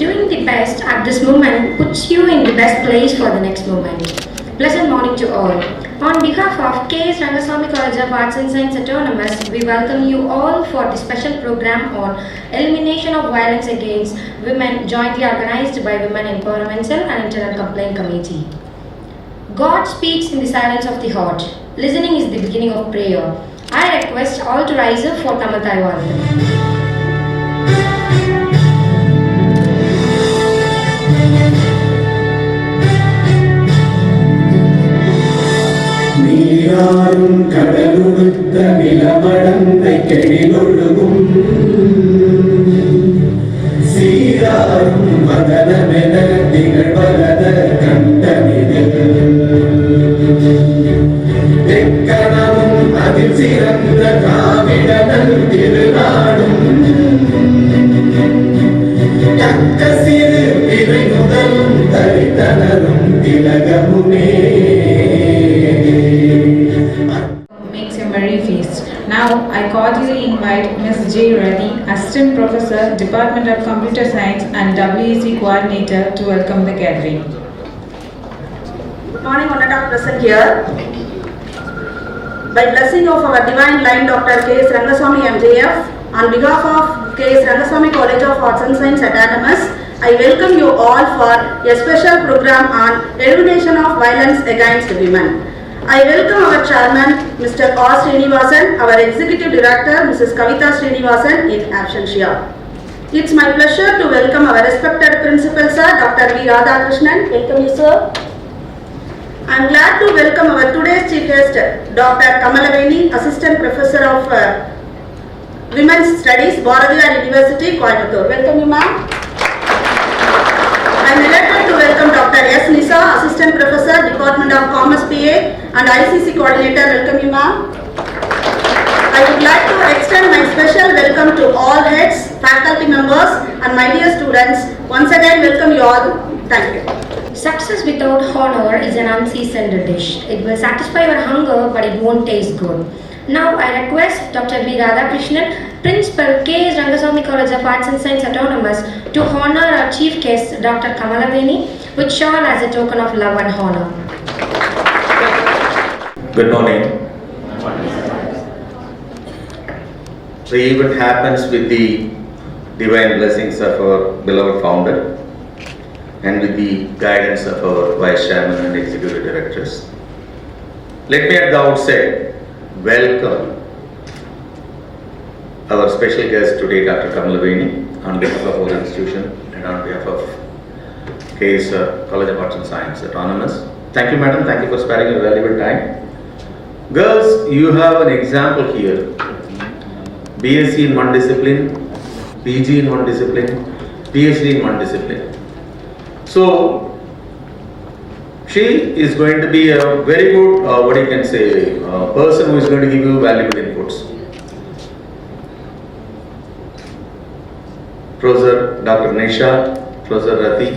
Doing the best at this moment puts you in the best place for the next moment. Pleasant morning to all. On behalf of K.S.Rangasamy College of Arts and Science Autonomous, we welcome you all for the special program on Elimination of Violence Against Women, jointly organized by Women Empowerment Cell and Internal Complaint Committee. God speaks in the silence of the heart. Listening is the beginning of prayer. I request all to rise up for Tamil Taiwan. நீராறும் கடலுடுத்த நிலமடந்தை கெழிலொழுகும் சீராறும் வதனமென திகழ்வரத கண்டமிதில் தெக்கணமும் அதில் சிறந்த காவிடனல் திருநாடும் தக்க சிறு பிறை முதலும் தரித்தனரும் திலகமுமே. Now, I cordially invite Ms. J. Reddy, Assistant Professor, Department of Computer Science and WEC Coordinator to welcome the gathering. Good morning, honored all present here. By blessing of our divine line, Dr. K.S.Rangasamy M.F, on behalf of K.S.Rangasamy College of Arts and Science Autonomous, I welcome you all for a special program on elimination of violence against women. I welcome our chairman, Mr. K.S.Rangasamy, our executive director, Mrs. Kavita Srinivasan in absentia. It's my pleasure to welcome our respected principal, sir, Dr. V. Radhakrishnan. Welcome you, sir. I'm glad to welcome our today's chief guest, Dr. Kamalaveni, assistant professor of Women's Studies, Bharathiar University, Coimbatore. Welcome you, ma'am. I'm elated to welcome Dr. S. Nisa, Assistant Professor, Department of Commerce PA and ICC Coordinator. Welcome you, ma'am. I would like to extend my special welcome to all heads, faculty members and my dear students. Once again, welcome you all. Thank you. Success without honor is an unseasoned dish. It will satisfy your hunger, but it won't taste good. Now I request Dr. V. Radhakrishnan, Principal, K.S.Rangasamy College of Arts and Science Autonomous, to honor our chief guest, Dr. Kamalaveni, with shawl as a token of love and honor. Good morning. The event happens with the divine blessings of our beloved founder and with the guidance of our vice chairman and executive directors. Let me at the outset welcome our special guest today, Dr. Kamalaveni, on behalf of our institution and on behalf of KS College of Arts and Science Autonomous. Thank you, madam. Thank you for sparing your valuable time. Girls, you have an example here. B.Sc in one discipline, PG in one discipline, PhD in one discipline. So, she is going to be a very good, person who is going to give you valuable inputs. Professor Dr. Nisha, Professor Rathi,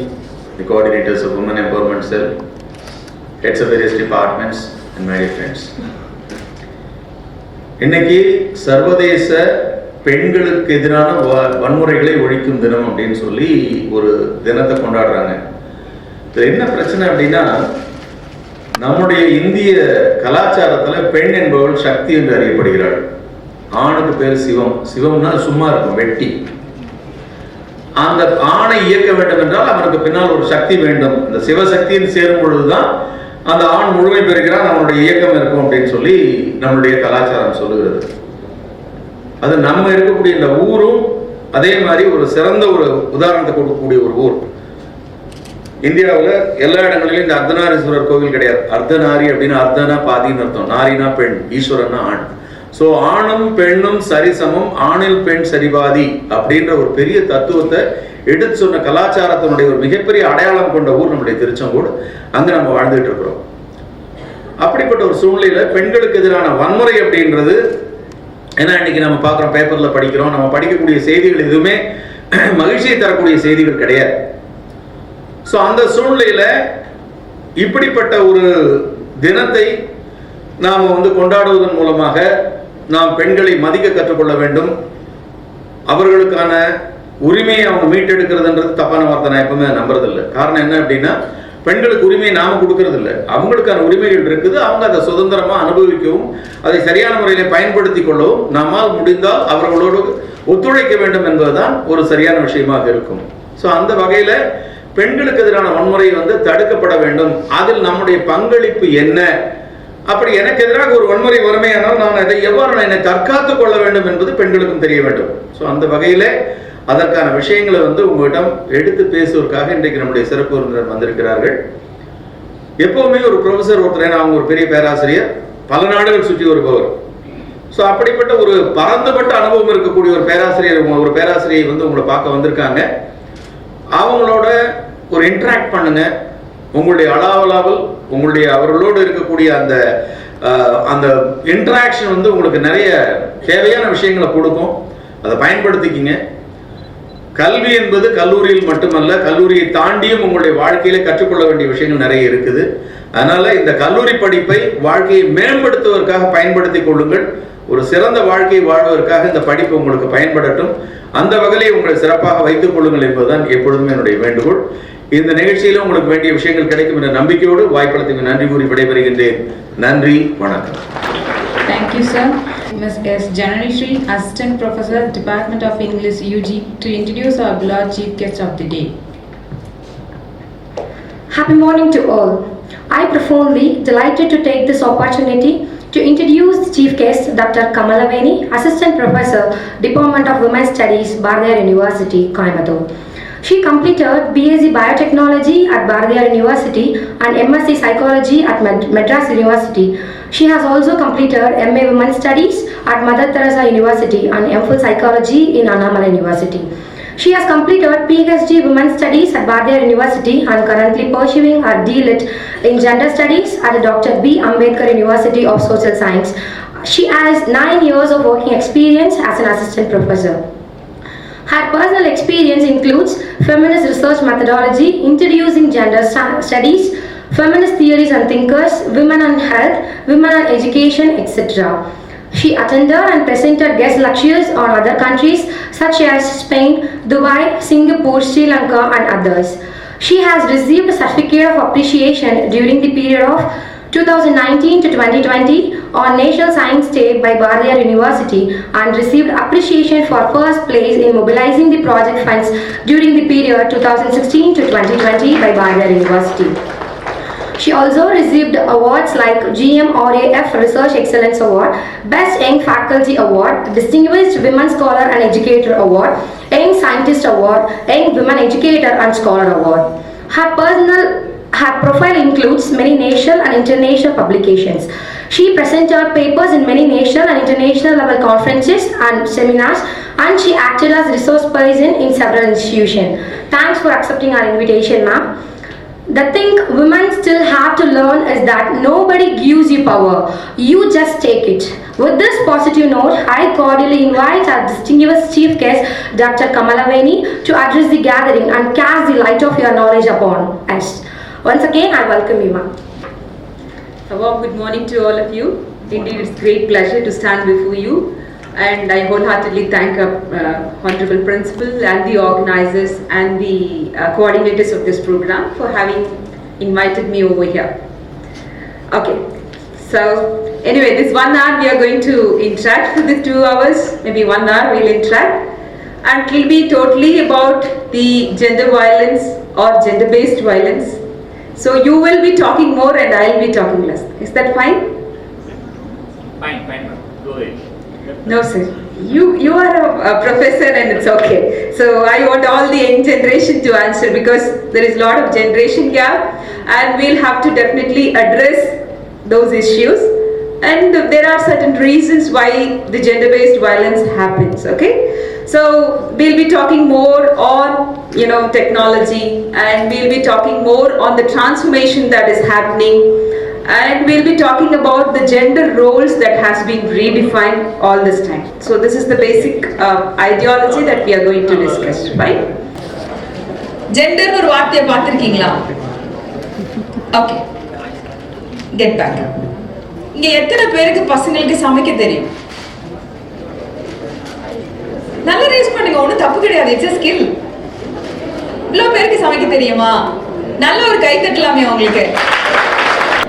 the coordinators of Women Empowerment Cell, heads of various departments, and my dear friends. இன்னைக்கு சர்வதேச பெண்களுக்கு எதிரான வன்முறைகளை ஒழிக்கும் தினம் அப்படின்னு சொல்லி ஒரு தினத்தை கொண்டாடுறாங்க. இது என்ன பிரச்சனை அப்படின்னா, நம்முடைய இந்திய கலாச்சாரத்தில் பெண் என்பவள் சக்தி என்று அறியப்படுகிறாள். ஆணுக்கு பேர் சிவம். சிவம்னா சும்மா இருக்கும், வெட்டி. அந்த ஆணை இயக்க வேண்டும் என்றால் அவனுக்கு பின்னால் ஒரு சக்தி வேண்டும். இந்த சிவசக்தியில் சேரும் பொழுதுதான் அந்த ஆண் முழுமை பெறுகிறான், அவனுடைய இயக்கம் இருக்கும் அப்படின்னு சொல்லி நம்மளுடைய கலாச்சாரம் சொல்லுகிறது. அது நம்ம இருக்கக்கூடிய இந்த ஊரும் அதே மாதிரி ஒரு சிறந்த ஒரு உதாரணத்தை கொடுக்கக்கூடிய ஒரு ஊர். இந்தியாவில் எல்லா இடங்களிலும் இந்த அர்த்தநாரீஸ்வரர் கோவில் கிடையாது. அர்த்தநாரி அப்படின்னா அர்த்தனா பாதின்னு அர்த்தம், நாரினா பெண், ஈஸ்வரன்னா ஆண். ஸோ ஆணும் பெண்ணும் சரிசமம், ஆணில் பெண் சரிபாதி அப்படின்ற ஒரு பெரிய தத்துவத்தை எடுத்து சொன்ன கலாச்சாரத்தினுடைய ஒரு மிகப்பெரிய அடையாளம் கொண்ட ஊர் நம்முடைய திருச்செங்கோடு. அங்கே நம்ம வாழ்ந்துட்டு இருக்கிறோம். அப்படிப்பட்ட ஒரு சூழ்நிலையில பெண்களுக்கு எதிரான வன்முறை அப்படின்றது, ஏன்னா இன்னைக்கு நம்ம பார்க்குறோம், பேப்பரில் படிக்கிறோம், நம்ம படிக்கக்கூடிய செய்திகள் எதுவுமே மகிழ்ச்சியை தரக்கூடிய செய்திகள் கிடையாது. ஸோ அந்த சூழ்நிலையில் இப்படிப்பட்ட ஒரு தினத்தை நாம் கொண்டாடுவதன் மூலமாக நாம் பெண்களை மதிக்க கற்றுக்கொள்ள வேண்டும். அவர்களுக்கான உரிமையை அவங்க மீட்டெடுக்கிறதுன்றது தப்பான வார்த்தை, நான் எப்பவுமே நம்புறதில்லை. காரணம் என்ன அப்படின்னா, பெண்களுக்கு உரிமையை நாம கொடுக்கறது இல்லை, அவங்களுக்கான உரிமைகள் இருக்குது. அவங்க அதை சுதந்திரமா அனுபவிக்கவும் அதை சரியான முறையில பயன்படுத்தி கொள்ளவும் நம்மால் முடிந்தால் அவர்களோடு ஒத்துழைக்க வேண்டும் என்பதுதான் ஒரு சரியான விஷயமாக இருக்கும். ஸோ அந்த வகையில பெண்களுக்கு எதிரான வன்முறை தடுக்கப்பட வேண்டும். அதில் நம்முடைய பங்களிப்பு என்ன? அப்படி எனக்கு எதிராக ஒரு வன்முறை வறுமையானால் நான் அதை எவ்வாறு என்னை தற்காத்துக் கொள்ள வேண்டும் என்பது பெண்களுக்கும் தெரிய வேண்டும். ஸோ அந்த வகையில அதற்கான விஷயங்களை உங்களிடம் எடுத்து பேசுவதற்காக இன்றைக்கு நம்முடைய சிறப்பு விருந்தினர் வந்திருக்கிறார்கள். எப்பவுமே ஒரு ப்ரொஃபசர் ஒருத்தர், அவங்க ஒரு பெரிய பேராசிரியர், பல நாடுகள் சுற்றி வருபவர். ஸோ அப்படிப்பட்ட ஒரு பரந்துபட்ட அனுபவம் இருக்கக்கூடிய ஒரு பேராசிரியை உங்களை பார்க்க வந்திருக்காங்க. அவங்களோட ஒரு இன்டராக்ட் பண்ணுங்க. உங்களுடைய அளவலாவல் அவர்களோடு இருக்கக்கூடிய அந்த இன்டராக்ஷன் உங்களுக்கு நிறைய தேவையான விஷயங்களை கொடுக்கும். அதை பயன்படுத்திக்கிங்க. கல்வி என்பது கல்லூரியில் மட்டுமல்ல, கல்லூரியை தாண்டியும் உங்களுடைய வாழ்க்கையில கற்றுக்கொள்ள வேண்டிய விஷயங்கள் நிறைய இருக்குது. அதனால இந்த கல்லூரி படிப்பை வாழ்க்கையை மேம்படுத்துவதற்காக பயன்படுத்தி கொள்ளுங்கள். ஒரு சிறந்த வாழ்க்கையை வாழ்வதற்காக இந்த படிப்பு உங்களுக்கு பயன்படட்டும். அந்த வகையை உங்களை சிறப்பாக வைத்துக் கொள்ளுங்கள் என்பதுதான் எப்பொழுதுமே என்னுடைய வேண்டுகோள். இந்த நிகழ்ச்சியில உங்களுக்கு வேண்டிய விஷயங்கள் கிடைக்கும் என்ற நம்பிக்கையோடு வாய்ப்பளித்தமைக்கு நன்றி கூறி விடைபெறுகின்றேன். நன்றி, வணக்கம். Thank you, sir. Ms. S. Jananishri, Assistant Professor, Department of English, UG, to introduce our beloved Chief Guest of the day. Happy morning to all. I profoundly delighted to take this opportunity to introduce Chief Guest Dr. Kamalaveni, Assistant Professor, Department of Women's Studies, Bharathiar University, Coimbatore. She completed B.Sc. Biotechnology at Bharathiar University and M.Sc. Psychology at Madras University. She has also completed M.A. Women's Studies at Mother Teresa University and M.phil Psychology in Annamalai University. She has completed PhD Women's Studies at Bharathiar University and currently pursuing her D.Lit in Gender Studies at Dr. B. Ambedkar University of Social Science. She has 9 years of working experience as an assistant professor. Her personal experience includes feminist research methodology, introducing gender studies, feminist theories and thinkers, women and health, women and education, etc. She attended and presented guest lectures on other countries such as Spain, Dubai, Singapore, Sri Lanka and others. She has received a certificate of appreciation during the period of 2019 to 2020 on National Science Day by Bharathiar University and received appreciation for first place in mobilizing the project funds during the period 2016 to 2020 by Bharathiar University. She also received awards like GMRAF Research Excellence Award, Best Young Faculty Award, Distinguished Women Scholar and Educator Award, Young Scientist Award, Young Women Educator and Scholar Award. Her profile includes many national and international publications. She presented papers in many national and international level conferences and seminars, and she acted as resource person in several institutions. Thanks for accepting our invitation, ma'am. The thing women still have to learn is that nobody gives you power, you just take it. With this positive note, I cordially invite our distinguished chief guest, Dr. Kamalaveni, to address the gathering and cast the light of your knowledge upon us. Once again, I welcome you, ma'am. A warm good morning to all of you. Indeed, it's great pleasure to stand before you, and I wholeheartedly thank Honorable Principal and the organizers and the coordinators of this program for having invited me over here. Okay, so anyway, this 1 hour we are going to interact for the 2 hours, maybe 1 hour we'll interact, and it will be totally about the gender violence or gender-based violence. So you will be talking more and I will be talking less. Is that fine? Fine, go ahead. No sir, you are a professor and it's okay. So I want all the young generation to answer because there is a lot of generation gap and we'll have to definitely address those issues, and there are certain reasons why the gender-based violence happens, okay? So we'll be talking more on technology, and we'll be talking more on the transformation that is happening, and we'll be talking about the gender roles that has been redefined all this time. So this is the basic ideology that we are going to discuss, right? Gender ஒரு வார்த்தையை பார்த்திருக்கீங்களா? Okay. Get back. இங்க எத்தனை பேருக்கு பசங்களுக்கு சமைக்க தெரியும்? நல்ல ரேஸ் பண்ணுங்க. சமைங்க, ஒன்றும் தப்பு கிடையாது, இட்ஸ் a skill. இவ்வளோ பேருக்கு சமைக்க தெரியுமா? நல்ல ஒரு கை தட்டலாமே உங்களுக்கு.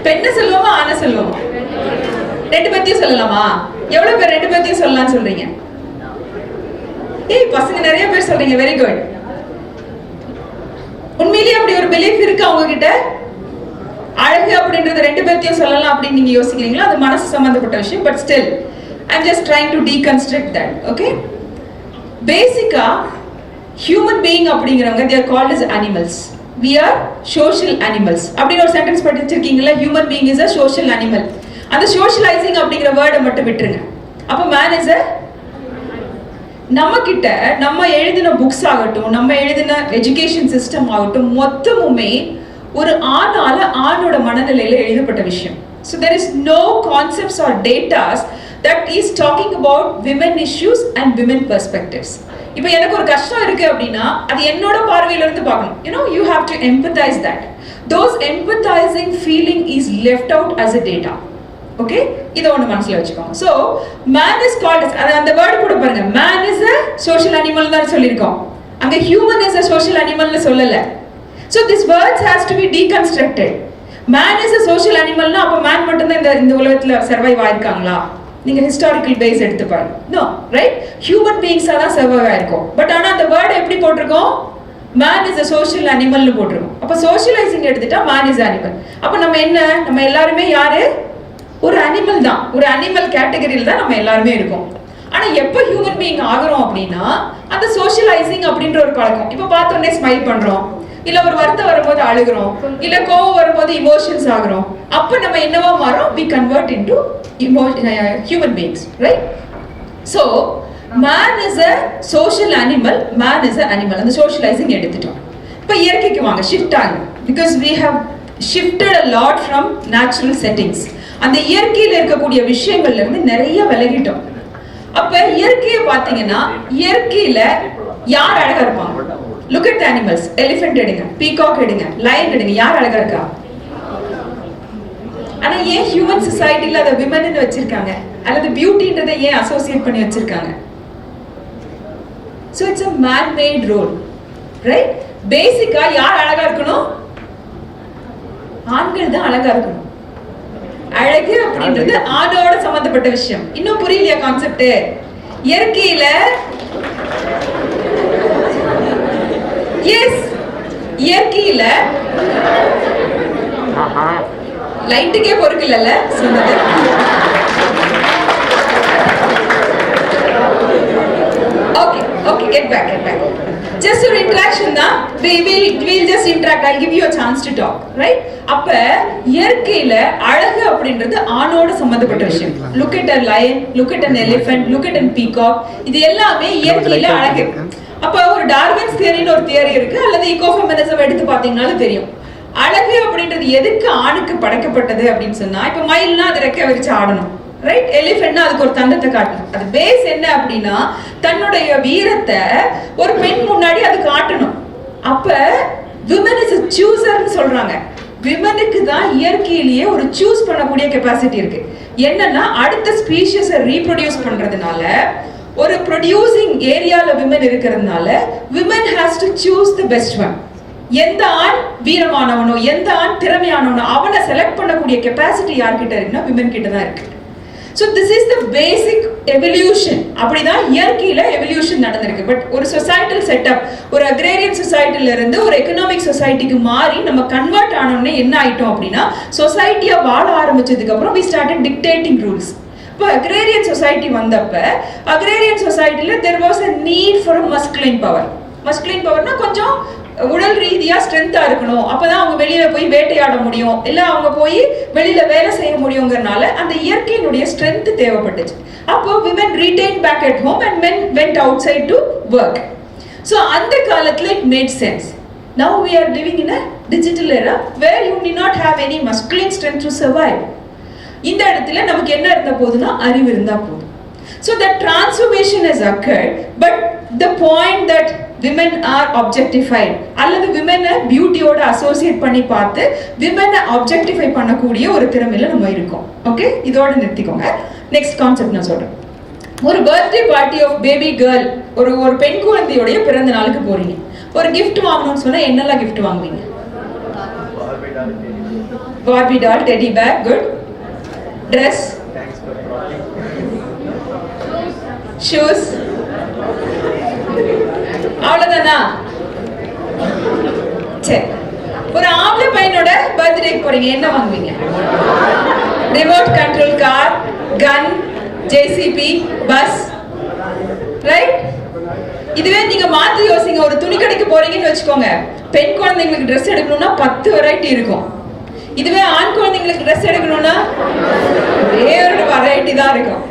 பெண்ணை சொல்லுவோமா ஆணை சொல்லுவோமா? ரெண்டு பேர்த்தையும் சொல்லலாமா? எவ்வளவு பேர் ரெண்டு பேர்த்தையும் சொல்லலாம்னு சொல்றீங்க? ஏய் பசங்க நிறைய பேர் சொல்றீங்க, வெரி குட். உண்மையிலேயே அப்படி ஒரு பிலீஃப் இருக்கு அவங்க கிட்ட? அழகு அப்படின்றது ரெண்டு பேர்த்தையும் சொல்லலாம் அப்படின்னு நீங்க யோசிக்கிறீங்களா? அது மனசு சம்பந்தப்பட்ட விஷயம். But still I'm just trying to deconstruct that. Okay, பேசிக்கா human being அப்படிங்கறவங்க they are called as animals. We are social animals அப்படின்னு ஒரு சென்டென்ஸ் படிச்சிருக்கீங்களா? human being is a social animal. அந்த socializing அப்படிங்கிற வேர்டை மட்டும் விட்டுருங்க. அப்ப man is a, நம்ம கிட்ட நம்ம எழுதின புக்ஸ் ஆகட்டும், நம்ம எழுதின எஜுகேஷன் சிஸ்டம் ஆகட்டும், மொத்தமுமே ஒரு ஆணால ஆணோட மனநிலையில எழுதப்பட்ட விஷயம். So there is no concepts or datas that is talking about women issues and women perspectives. இப்போ எனக்கு ஒரு கஷ்டம் இருக்கு அப்படின்னா அது என்னோட பார்வையில இருந்து பார்க்கணும். You know, you have to empathize that. Those empathizing feeling is left out as a data. Okay, இத ஒன்னு மனசுல வச்சுக்கோங்க. So man is called as, அந்த வேர்ட் கூட பாருங்க, man is a social animal தான் சொல்லிருக்கோம். அங்க human is a social animal னு சொல்லல. So this words has to be deconstructed. Man is a social animal னா அப்ப man மட்டும் தான் இந்த உலகத்துல சர்வைவ் ஆயிருக்காங்களா? நீங்க ஹிஸ்டாரிக்கல் பேஸ் எடுத்து பாருங்க. No, right? ஹியூமன் பீயிங்ஸ் தான் சர்வைவ் ஆயிருக்கும். பட் ஆனா அந்த வேர்ட் எப்படி போட்டிருக்கோம்? man is a social animal னு போட்டிருக்கோம். அப்ப சோஷியலைசிங் எடுத்துட்டா man is animal. அப்ப நம்ம என்ன, நம்ம எல்லாருமே யாரு? ஒரு அனிமல் தான். ஒரு அனிமல் கேட்டகரியில தான் நம்ம எல்லாருமே இருக்கோம். ஆனா எப்ப ஹியூமன் பீயிங் ஆகுறோம் அப்படின்னா அந்த சோஷியலைசிங் அப்படின்ற ஒரு பழக்கம். இப்ப பார்த்த உடனே ஸ்மைல் பண்றோம், இல்ல ஒரு வருத்தம் வரும்போது அழுகுறோம், இல்ல கோவம் வரும்போது இமோஷன்ஸ் ஆகுறோம். அப்ப நம்ம என்னவா மாறோம்? we convert into human beings, right? So man is a social animal, man is a animal. அந்த socializing எடுத்துட்டோம். இப்ப இயற்கைக்கு வாங்க, ஷிஃப்ட் ஆகுங்க. because we have shifted a lot from natural settings. அந்த இயற்கையில இருக்கக்கூடிய விஷயங்கள்ல இருந்து நிறைய விலகிட்டோம். அப்ப இயற்கையை பாத்தீங்கன்னா இயற்கையில யார் அழகா இருப்பாங்க? look at the animals. elephant எடுங்க, peacock எடுங்க, lion எடுங்க, யார் அழகா இருக்கா? ஆனா ஏன் ஹியூமன் சொசைட்டில அத விமன் னு வச்சிருக்காங்க? அல்லது பியூட்டின்றதை ஏன் அசோசியேட் பண்ணி வச்சிருக்காங்க? so it's a man made role, right? பேசிக்கா யார் அழகா இருக்கணும்? ஆண்கள் தான் அழகா இருக்கணும். அழகு அப்படின்றது ஆணோட சம்பந்தப்பட்ட விஷயம். இன்னும் புரியலையா கான்செப்ட்? இயற்கையில எஸ், இயற்கையில லைட்டுக்கே பொறுக்கல சொன்னது. Okay okay, get back. Just ஒரு interaction தான். We'll just interact. I'll give you a chance to talk, right? அப்ப இயற்கையில அழகு அப்படின்றது ஆணோட சம்பந்தப்பட்ட விஷயம். Look at a lion, look at an elephant, look at a peacock. இது எல்லாமே இயற்கையில அழகு. அப்ப ஒரு டார்வின்ஸ் தியரின்னு ஒரு தியரி இருக்கு, அல்லது ஈகோஃபெமினிசம் எடுத்து பாத்தீங்கன்னாலும் தெரியும். அழகு அப்படின்றது எதுக்கு ஆணுக்கு படைக்கப்பட்டது அப்படின்னு சொன்னா, இப்ப மயில்னா அது ரெக்கை வச்சு ஆடணும், ரைட்? எலிஃபென்ட்னா அதுக்கு ஒரு தந்தத்தை காட்டணும். அது பேஸ் என்ன அப்படின்னா தன்னுடைய வீரத்தை ஒரு பெண் முன்னாடி அது காட்டணும். அப்ப விமன் இஸ் a chooser னு சொல்றாங்க. விமனுக்கு தான் இயற்கையிலேயே ஒரு சூஸ் பண்ணக்கூடிய கெபாசிட்டி இருக்கு. என்னன்னா அடுத்த ஸ்பீஷியஸை ரீப்ரொடியூஸ் பண்றதுனால ஒரு ப்ரொடியூசிங் ஏரியால விமன் இருக்கிறதுனால women has to choose the best one. எந்த ஆண் வீரமானவனோ எந்த ஆண் திறமையானவனோ அவனை செலக்ட் பண்ணக்கூடிய கெபாசிட்டி யார்கிட்ட இருக்குன்னா விமன் கிட்ட தான் இருக்கு. So this is the basic evolution. அப்படிதான் இயற்கையில எவல்யூஷன் நடந்திருக்கு. பட் ஒரு சொசைட்டல் செட்டப், ஒரு அக்ரேரியன் சொசைட்டில இருந்து ஒரு எக்கனாமிக் சொசைட்டிக்கு மாறி நம்ம கன்வெர்ட் ஆனோடனே என்ன ஆயிட்டோம் அப்படின்னா சொசைட்டியா வாழ ஆரம்பிச்சதுக்கு அப்புறம் we started dictating rules. இப்போ அக்ரேரியன் சொசைட்டி வந்தப்ப அக்ரேரியன் சொசைட்டில there was a need for a masculine power. masculine powerனா கொஞ்சம் உடல் ரீதியா ஸ்ட்ரென்த்தா இருக்கணும், அப்பதான் அவங்க வெளியில போய் வேட்டையாட முடியும், இல்ல அவங்க போய் வெளியில வேலை செய்ய முடியுங்கிறனால அந்த இயற்கையினுடைய ஸ்ட்ரென்த் தேவைப்பட்டுச்சு. அப்போ women retained back at home and men went outside to work. So அந்த காலத்துல it made sense. Now we are living in a digital era where you need not have any masculine strength to survive. இந்த இடத்துல நமக்கு என்ன இருந்தா போதுன்னா அறிவு இருந்தா போதும். So that transformation has occurred, but the point that women are objectified அல்லது women பியூட்டியோட associate பண்ணி பார்த்து women objectify பண்ணக்கூடிய ஒரு திறமையில நம்ம இருக்கோம். ஓகே, இதோட நிறுத்திக்கோங்க. நெக்ஸ்ட் கான்செப்ட் நான் சொல்றேன். ஒரு birthday party of baby girl, ஒரு பெண் குழந்தையுடைய பிறந்த நாளுக்கு போறீங்க. ஒரு gift வாங்கணும்னு சொன்னா என்னெல்லாம் gift வாங்குவீங்க? Barbie doll, teddy bear, good. Dress, shoes, அவ்வளவுதானா? சரி, ஒரு ஆம்பளை பையனோட பர்த்டேக்கு போறீங்க, என்ன வாங்குவீங்க? ரிமோட் கண்ட்ரோல் கார், கன், ஜேசிபி, பஸ், ரைட்? இதுவே நீங்க மாத்தி யோசிங்க. ஒரு துணி கடைக்கு போறீங்கன்னு வச்சுக்கோங்க, பெண் குழந்தைங்களுக்கு ட்ரெஸ் எடுக்கணும்னா 10 வெரைட்டி இருக்கும். இதுவே ஆண் குழந்தைங்களுக்கு ட்ரெஸ் எடுக்கணும்னா ஒரே ஒரு வெரைட்டி தான் இருக்கும்.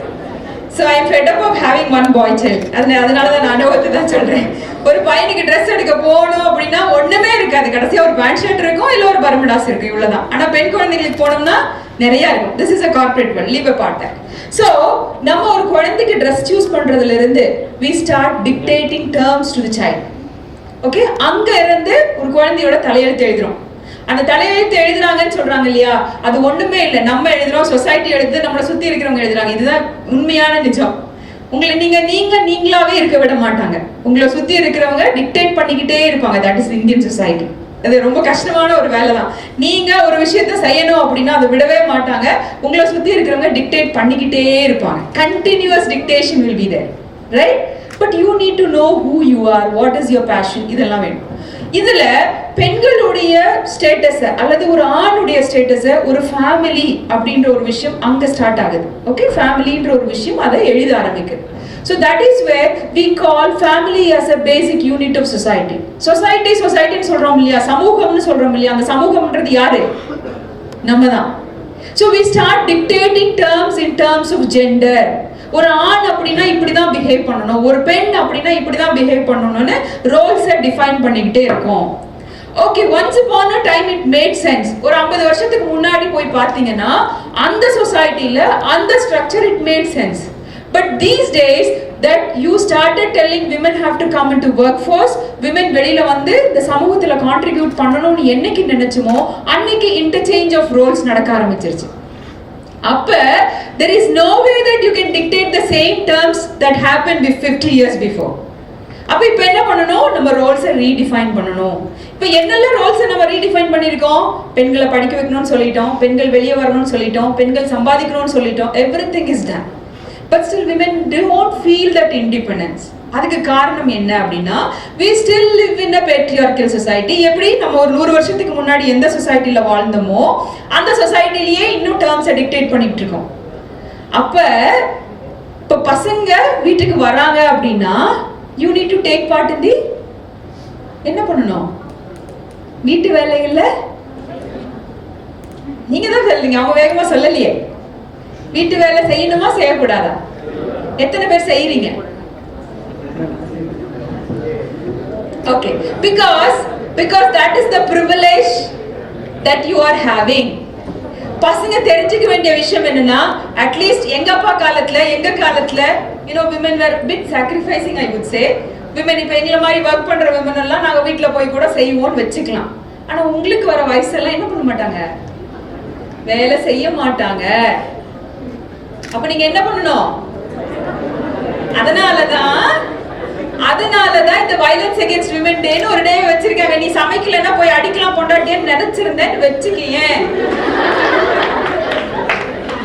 So I am fed up of having one boy child. அதனால தான் நான் அனுபவத்தை தான் சொல்றேன். ஒரு பையனுக்கு ட்ரெஸ் எடுக்க போகணும் அப்படின்னா ஒண்ணுமே இருக்காது. கடைசியா ஒரு பேண்ட் ஷர்ட் இருக்கும், இல்ல ஒரு பர்முடாஸ் இருக்கும், இவ்வளவுதான். ஆனா பெண் குழந்தைங்களுக்கு போனோம்னா நிறைய இருக்கும். This is a corporate world, leave apart that. So நம்ம ஒரு குழந்தைக்கு ட்ரெஸ் சூஸ் பண்றதுல இருந்து we start dictating terms to the child. Okay, அங்க இருந்து ஒரு குழந்தையோட தலையெழுத்து எழுதுறோம். அந்த தலையெழுத்து எழுதுறாங்கன்னு சொல்றாங்க இல்லையா, அது ஒண்ணுமே இல்லை. நம்ம எழுதுறோம், சொசைட்டி எழுது, நம்மளை சுத்தி இருக்கிறவங்க எழுதுறாங்க. இதுதான் உண்மையான நிஜம். உங்களை நீங்களாவே இருக்க விட மாட்டாங்க. உங்களை சுத்தி இருக்கிறவங்க டிக்டேட் பண்ணிக்கிட்டே இருப்பாங்க. That is Indian society. அது ரொம்ப கஷ்டமான ஒரு வேலை தான். நீங்க ஒரு விஷயத்த செய்யணும் அப்படின்னா அதை விடவே மாட்டாங்க. உங்களை சுத்தி இருக்கிறவங்க டிக்டேட் பண்ணிக்கிட்டே இருப்பாங்க. Continuous dictation will be there, right? But you need to know who you are, what is your passion, இதெல்லாம் வேணும். இதுல பெண்களுடைய ஸ்டேட்டஸ் அல்லது ஒரு ஆணுடைய ஸ்டேட்டஸ், ஒரு ஃபேமிலி அப்படின்ற ஒரு விஷயம் அங்க ஸ்டார்ட் ஆகுது. ஓகே, ஃபேமிலின்ற ஒரு விஷயம் அதை எழுத ஆரம்பிக்குது. So that is where we call family as a basic unit of society. சொசைட்டின்னு சொல்றோம் இல்லையா, சமூகம்னு சொல்றோம் இல்லையா, அந்த சமூகம்ன்றது யாரு? நம்ம தான். So we start dictating terms in terms of gender. ஒரு ஆண் அப்படின்னா இப்படிதான் பிஹேவ் பண்ணணும், ஒரு பெண் அப்படின்னா இப்படிதான் பிஹேவ் பண்ணணும்னு ரோல்ஸை டிஃபைன் பண்ணிக்கிட்டே இருக்கோம். Okay, once upon a time it made sense. ஒரு 50 வருஷத்துக்கு முன்னாடி போய் பார்த்தீங்கன்னா அந்த சொசைட்டில அந்த structure it made sense. But these days that you started telling women have to come into workforce, women வெளியில வந்து இந்த சமூகத்துல கான்ட்ரிபியூட் பண்ணணும்னு என்னைக்கு நினைச்சோமோ அன்னைக்கு இன்டர்சேஞ்ச் ஆஃப் ரோல்ஸ் நடக்க ஆரம்பிச்சிருச்சு. அப்ப there is no way that you can dictate the same terms that happened 50 years before. அப்ப இப்ப என்ன பண்ணணும், நம்ம ரோல்ஸை ரீடிஃபைன் பண்ணணும். இப்ப என்னெல்லாம் ரோல்ஸை நம்ம ரீடிஃபைன் பண்ணிருக்கோம்? பெண்களை படிக்க வைக்கணும்னு சொல்லிட்டோம், பெண்கள் வெளியே வரணும்னு சொல்லிட்டோம், பெண்கள் சம்பாதிக்கணும்னு சொல்லிட்டோம். everything is done, but still women don't feel that independence. அதுக்கு காரணம் என்ன அப்படின்னா we still live in a patriarchal society. எப்படி நம்ம ஒரு 100 வருஷத்துக்கு முன்னாடி எந்த சொசைட்டில வாழ்ந்தோமோ அந்த சொசைட்டிலேயே இன்னும் டேர்ம்ஸை டிக்டேட் பண்ணிட்டு இருக்கோம். அப்ப இப்ப பசங்க வீட்டுக்கு வராங்க அப்படின்னா you need to take part in the என்ன பண்ணணும், வீட்டு வேலைகள்ல நீங்க தான் சொல்றீங்க, அவங்க வேகமா சொல்லலையே. வீட்டு வேலை செய்யணுமா செய்யக்கூடாதா? எத்தனை பேர் செய்யறீங்க? Okay, because that is the privilege that you are having. பசங்க தெரிஞ்சுக்க வேண்டிய விஷயம் என்னன்னா, அட்லீஸ்ட் எங்க அப்பா காலத்துல எங்க காலத்துல women were a bit sacrificing, I would say. women இப்ப எங்கள மாதிரி வர்க் பண்ற women எல்லாம் நாங்க வீட்ல போய் கூட செய்வோம்னு வெச்சுக்கலாம். ஆனா உங்களுக்கு வர வயசெல்லாம் என்ன பண்ண மாட்டாங்க, வேலை செய்ய மாட்டாங்க. அப்ப நீங்க என்ன பண்ணணும்? அதனாலதான் இந்த வயலன்ஸ் அகைன்ஸ்ட் விமன் டேன்னு ஒரு டே வச்சிருக்காங்க. நீ சமைக்கலன்னா போய் அடிக்கலாம் பொண்டாட்டின்னு நினைச்சிருந்தேன்னு வச்சுக்கீங்க.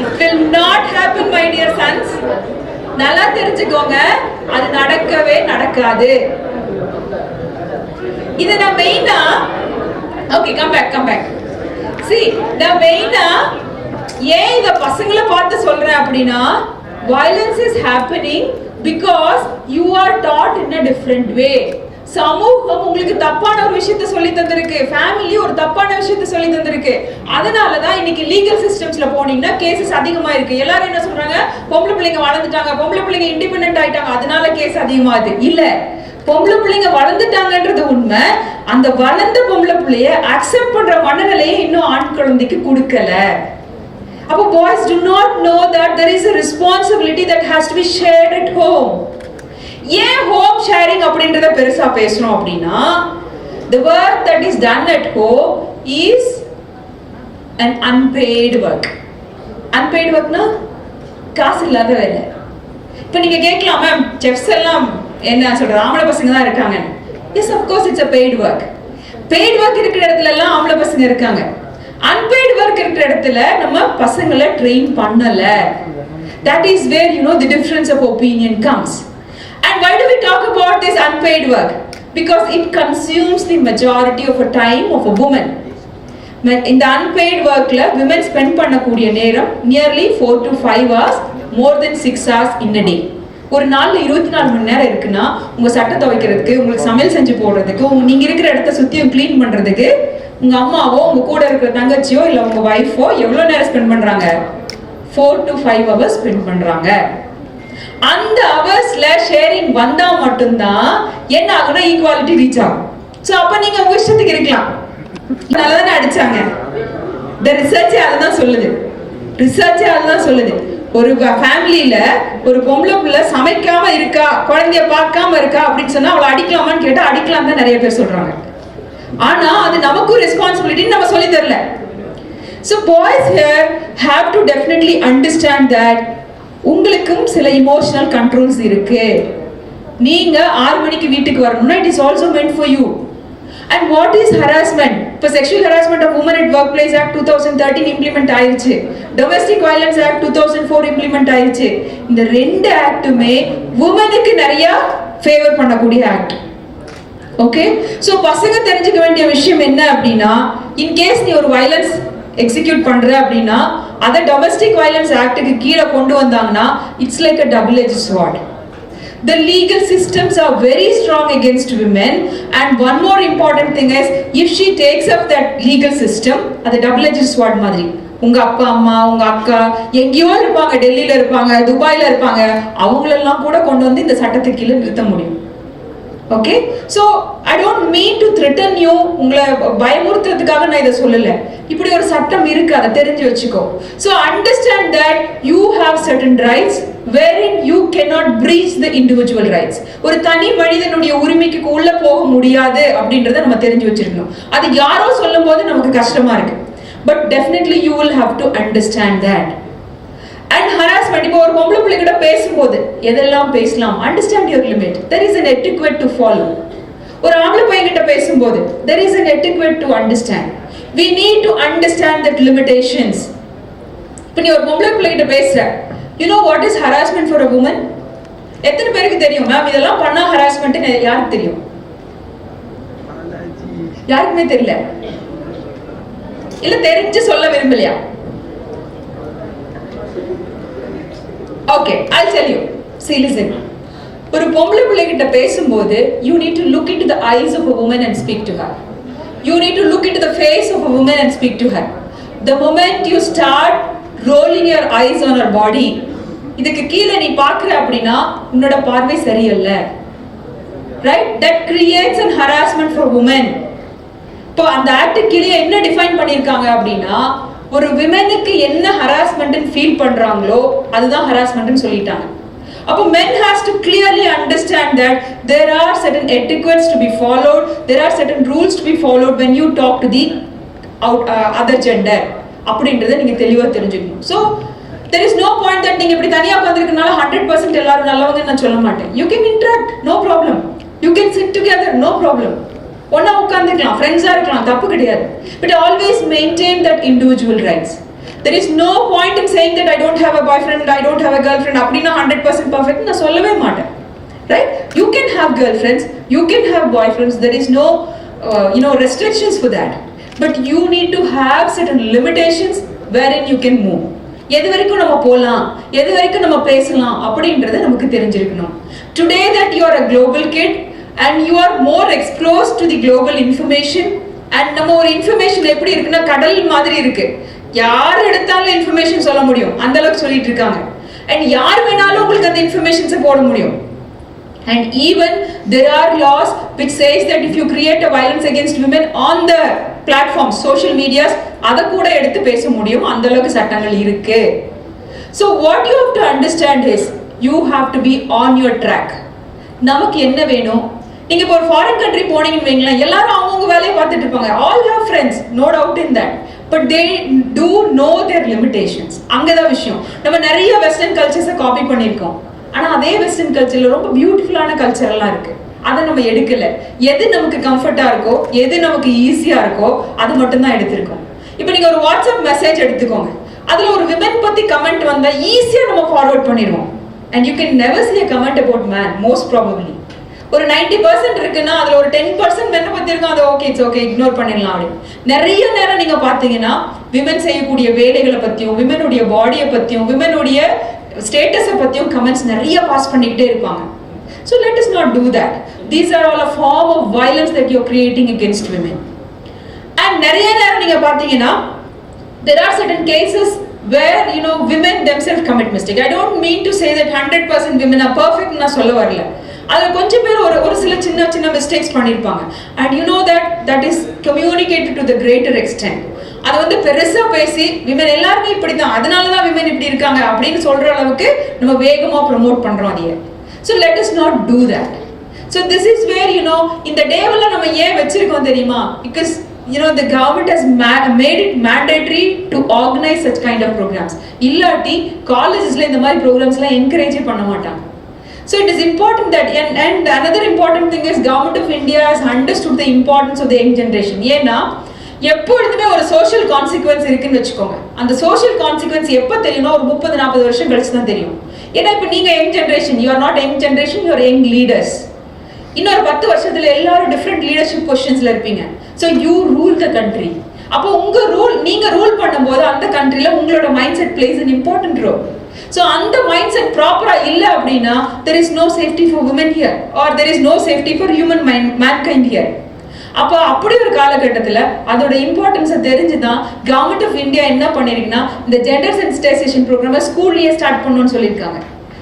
It will not happen, my dear sons. நல்லா தெரிஞ்சுக்கோங்க, அது நடக்கவே நடக்காது. இத நான் மெயினா come back. See, நான் மெயினா ஏன் இத பசங்களை பார்த்து சொல்றேன் அப்படின்னா, violence is happening because you are taught in a different way. சமூகம் உங்களுக்கு தப்பான ஒரு விஷயத்தை சொல்லி தந்திருக்கு, ஃபேமிலி ஒரு தப்பான விஷயத்தை சொல்லி தந்திருக்கு. அதனாலதான் இன்னைக்கு லீகல் சிஸ்டம்ஸ்ல போனீங்கன்னா கேசஸ் அதிகமா இருக்கு. எல்லாரும் என்ன சொல்றாங்க, பொம்பளை பிள்ளைங்க வளர்ந்துட்டாங்க, பொம்பளை பிள்ளைங்க இண்டிபெண்டன்ட் ஆயிட்டாங்க, அதனால கேஸ் அதிகமாகுது. இல்ல, பொம்பளை பிள்ளைங்க வளர்ந்துட்டாங்கன்றது உண்மை. அந்த வளர்ந்த பொம்பளை பிள்ளைய அக்செப்ட் பண்ற மனநிலையை இன்னும் ஆண் குழந்தைக்கு கொடுக்கல. அப்போ boys do not know that there is a responsibility that has to be shared at home. ஏன் ஹோம் ஷேரிங் அப்படின்றத பெருசா பேசணும் அப்படின்னா, the work that is done at home is an unpaid work. unpaid workனா காசு இல்லாத வேலை. இப்போ நீங்க கேட்கலாம் மேம் செஃப்ஸ் எல்லாம் என்ன சொல்ற ஆம்பளை பசங்க தான் இருக்காங்க. Yes of course it's a paid work. Paid work இருக்கிற இடத்துல எல்லாம் ஆம்பளை பசங்க இருக்காங்க. அன்பெய்டு ஒர்க் இருக்கிற இடத்துல நம்ம பசங்களை ட்ரெயின் பண்ணல. That is where the difference of opinion comes. And why do we talk about this unpaid work? Because it consumes the majority of a time of a woman. In the unpaid work la women spend பண்ணக்கூடிய நேரம் nearly 4 to 5 hours, more than 6 hours in a day. ஒரு நாள்ல 24 மணி நேரம் இருக்குன்னா உங்க சட்டை துவைக்கிறதுக்கு, உங்களுக்கு சமையல் செஞ்சு போடுறதுக்கு, நீங்க இருக்கிற இடத்த சுத்தியும் க்ளீன் பண்றதுக்கு உங்க அம்மாவோ உங்க கூட இருக்கிற தங்கச்சியோ இல்ல உங்க வைஃபோ எவ்வளவு நேரம் ஸ்பெண்ட் பண்றாங்க? 4 to 5 hours ஸ்பெண்ட் பண்றாங்க. அந்த ஹவர்ஸ்ல ஷேரிங் வந்தா மட்டும்தான் என்ன ஆகும்னா ஈக்குவாலிட்டி ரீச் ஆகும். சோ அப்ப நீங்க உங்க இஷ்டத்துக்கு இருக்கலாம். நல்லதானே அடிச்சாங்க. The research அதுதான் சொல்லுது. ரிசர்ச் அதுதான் சொல்லுது. ஒரு ஃபேமிலியில ஒரு பொம்பளை பிள்ளை சமைக்காம இருக்கா, குழந்தைய பார்க்காம இருக்கா அப்படின்னு சொன்னா அவளை அடிக்கலாமான்னு கேட்டா அடிக்கலாம் தான் நிறைய பேர் சொல்றாங்க. ஆனா அது நமக்கும் ரெஸ்பான்சிபிலிட்டி நம்ம சொல்லி தரல. So boys here have to definitely understand that உங்களுக்கும் சில இமோஷனல் கண்ட்ரோல்ஸ் இருக்கு. நீங்க 6 மணிக்கு வீட்டுக்கு வரணும்னா it is also meant for you. And what is harassment? இப்போ sexual harassment of women at workplace act 2013 implement ஆயிருச்சு. Domestic violence act 2004 implement ஆயிருச்சு. இந்த ரெண்டு ஆக்டுமே womenக்கு நிறைய ஃபேவர் பண்ணக்கூடிய ஆக்ட். ஓகே, சோ பசங்க தெரிஞ்சுக்க வேண்டிய விஷயம் என்ன அப்படின்னா, இன் கேஸ் நீ ஒரு வயலன்ஸ் எக்ஸிக்யூட் பண்ற அப்படின்னா அதை டொமஸ்டிக் வயலன்ஸ் ஆக்டுக்கு கீழே கொண்டு வந்தாங்கன்னா it's like a double-edged sword. The legal systems are very strong against women, and one more important thing is if she takes up that legal system, அது double-edged sword மாதிரி. உங்க அப்பா அம்மா உங்க அக்கா எங்கேயோ இருப்பாங்க, டெல்லியில இருப்பாங்க, துபாயில இருப்பாங்க, அவங்களெல்லாம் கூட கொண்டு வந்து இந்த சட்டத்துக்கு கீழே நிறுத்த முடியும். Okay, so I don't mean to threaten you, உங்களை பயமுறுத்துறதுக்காக நான் இதை சொல்லல. இப்படி ஒரு சட்டம் இருக்கு, அதை தெரிஞ்சு வச்சுக்கோ. So understand that you have certain rights wherein you cannot breach the individual rights. ஒரு தனி மனிதனுடைய உரிமைக்கு உள்ள போக முடியாது அப்படின்றத நம்ம தெரிஞ்சு வச்சிருக்கணும். அது யாரோ சொல்லும்போது நமக்கு கஷ்டமா இருக்கு, but definitely you will have to understand that. And harassment, இப்போ ஒரு பொம்பளை பிள்ளை கிட்ட பேசும்போது எதெல்லாம் பேசலாம், understand your limit. There is an etiquette to follow. ஒரு ஆம்பளை பையன் கிட்ட பேசும்போது there is an etiquette to understand. We need to understand that limitations. இப்போ நீ ஒரு பொம்பளை பிள்ளை கிட்ட பேசுற, you know what is harassment for a woman? எத்தனை பேருக்கு தெரியும் மேம் இதெல்லாம் பண்ணா ஹராஸ்மெண்ட்? யாருக்கு தெரியும்? யாருக்குமே தெரியல. இல்ல தெரிஞ்சு சொல்ல விரும்பலையா? Okay, I'll tell you. See, listen. ஒரு பொம்பளை பிள்ளை கிட்ட பேசும்போது you need to look into the eyes of a woman and speak to her. You need to look into the face of a woman and speak to her. The moment you start rolling your eyes on her body, இதுக்கு கீழே நீ பார்க்கற அப்படின்னா உன்னோட பார்வை சரியில்லை. Right? That creates an harassment for women. இப்போ அந்த ஆக்ட் கீழே என்ன டிஃபைன் பண்ணிருக்காங்க அப்படின்னா, ஒரு விமனுக்கு என்ன ஹராஸ்மெண்ட்னு ஃபீல் பண்றாங்களோ அதுதான் ஹராஸ்மெண்ட்னு சொல்லிட்டாங்க. அப்போ men has to clearly understand that there are certain etiquettes to be followed, there are certain rules to be followed when you talk to the other gender. அப்படின்றத நீங்க தெளிவா தெரிஞ்சுக்கணும். So there is no point that நீங்க இப்படி தனியா உட்கார்ந்திருக்கனால 100% எல்லாரும் நல்லவங்கன்னு நான் சொல்ல மாட்டேன். You can interact, no problem. You can sit together, no problem. ஒண்ணா உட்கார்ந்துக்கலாம், ஃப்ரெண்ட்ஸா இருக்கலாம், தப்பு கிடையாது. But always maintain that individual rights. There is no point in saying that I don't have a boyfriend, I don't have a girlfriend. அப்படினா 100% perfect நான் சொல்லவே மாட்டேன். Right? You can have girlfriends, you can have boyfriends. There is no restrictions for that. But you need to have certain limitations wherein you can move. எது வரைக்கும் நம்ம போலாம், எது வரைக்கும் நம்ம பேசலாம் அப்படின்றது நமக்கு தெரிஞ்சிருக்கணும். Today that you are a global kid and you are more exposed to the global information, and நம்ம ஒரு இன்ஃபர்மேஷன் எப்படி இருக்குன்னா கடல் மாதிரி இருக்கு. யார் எடுத்தாலும் இன்ஃபர்மேஷன் சொல்ல முடியும், அந்த அளவுக்கு சொல்லிட்டு இருக்காங்க. and யார் வேணாலும் உங்களுக்கு அந்த இன்ஃபர்மேஷன்ஸை போட முடியும். And even there are laws which says that if you create a violence against women on the platforms, social medias, அதை கூட எடுத்து பேச முடியும், அந்த அளவுக்கு சட்டங்கள் இருக்கு. So what you have to understand is you have to be on your track. நமக்கு என்ன வேணும்? நீங்க இப்போ ஒரு ஃபாரின் கண்ட்ரி போனீங்கன்னு வைங்களேன், எல்லாரும் அவங்கவுங்க வேலையை பார்த்துட்டு இருப்பாங்க. All have friends, no doubt in that. But they do know their limitations. அங்கதான் விஷயம். நம்ம நிறைய வெஸ்டர்ன் கல்ச்சர்ஸை காப்பி பண்ணியிருக்கோம். ஆனா அதே வெஸ்டர்ன் கல்ச்சர்ல ரொம்ப பியூட்டிஃபுல்லான கல்ச்சர் எல்லாம் இருக்கு. அதை நம்ம எடுக்கல. எது நமக்கு கம்ஃபர்ட்டா இருக்கோ, எது நமக்கு ஈஸியா இருக்கோ அது மட்டும் தான் எடுத்திருக்கோம். இப்போ நீங்க ஒரு வாட்ஸ்அப் மெசேஜ் எடுத்துக்கோங்க, அதுல ஒரு விமன் பத்தி கமெண்ட் வந்தா ஈஸியா நம்ம ஃபார்வர்ட் பண்ணிடுவோம். And you can never see a comment about man, most probably. ஒரு 90% இருக்குன்னா அதுல ஒரு 10% மென்ன பத்தி இருக்கும், அது ஓகே இட்ஸ் ஓகே இக்னோர் பண்ணிடலாம் அப்படி. நிறைய நேரம் நீங்க பாத்தீங்கன்னா விமன் செய்யக்கூடிய வேலைகளை பத்தியும், விமனுடைய பாடியை பத்தியும், விமனுடைய ஸ்டேட்டஸை பத்தியும் கமெண்ட்ஸ் நிறைய பாஸ் பண்ணிக்கிட்டே இருப்பாங்க. So let us not do that. These are all a form of violence that you are creating against women. And நிறைய நேரம் நீங்க பாத்தீங்கன்னா there are certain cases where women themselves commit mistake. I don't mean to say that 100% women are perfect na சொல்ல வரல. அதுல கொஞ்சம் பேர் ஒரு சில சின்ன மிஸ்டேக்ஸ் பண்ணிருப்பாங்க. And you know that is communicated to the greater extent. அது வந்து பெருசா பேசி women எல்லாரும் இப்படி தான், அதனால தான் women இப்படி இருக்காங்க அப்படின்னு சொல்ற அளவுக்கு நம்ம வேகமா ப்ரோமோட் பண்றோம் அதையே. So let us not do that. So this is where இந்த டேவல நம்ம ஏன் வச்சிருக்கோம் தெரியுமா? Because the government has made it mandatory to organize such kind of programs. Illati collegesla indha mari programs la encourage panna maatanga. So it is important that and another important thing is government of India has understood the importance of the young generation. ஏனா எப்பொழுதுமே ஒரு social consequence இருக்குன்னு வெச்சுக்கோங்க. அந்த social consequence எப்ப தெரியும்னா ஒரு 30-40 வருஷம் கழிச்சு தான் தெரியும். ஏனா இப்ப நீங்க young generation, you are not young generation, you are young leaders. இன்னொரு 10 வருஷத்துல எல்லாரும் டிஃபரெண்ட் லீடர்ஷிப் பொசிஷன்ஸ்ல இருப்பீங்க. So you rule the country. அப்போ நீங்க ரூல் பண்ணும்போது அந்த கண்ட்ரில உங்களோட mind set place an important role. So அந்த மைண்ட் செட் ப்ராப்பரா இல்ல அப்படினா there is no safety for women here or there is no safety for human mankind here. அப்ப அப்படி ஒரு காலகட்டத்துல அதோட இம்பார்ட்டன்ஸ் தெரிஞ்சுதான் கவர்மெண்ட் ஆஃப் இந்தியா என்ன பண்ணிருக்குன்னா இந்த ஜெண்டர் சென்சிடைசேஷன் ப்ரோக்ராமை ஸ்கூல்லயே ஸ்டார்ட் பண்ணணும்னு சொல்லியிருக்காங்க.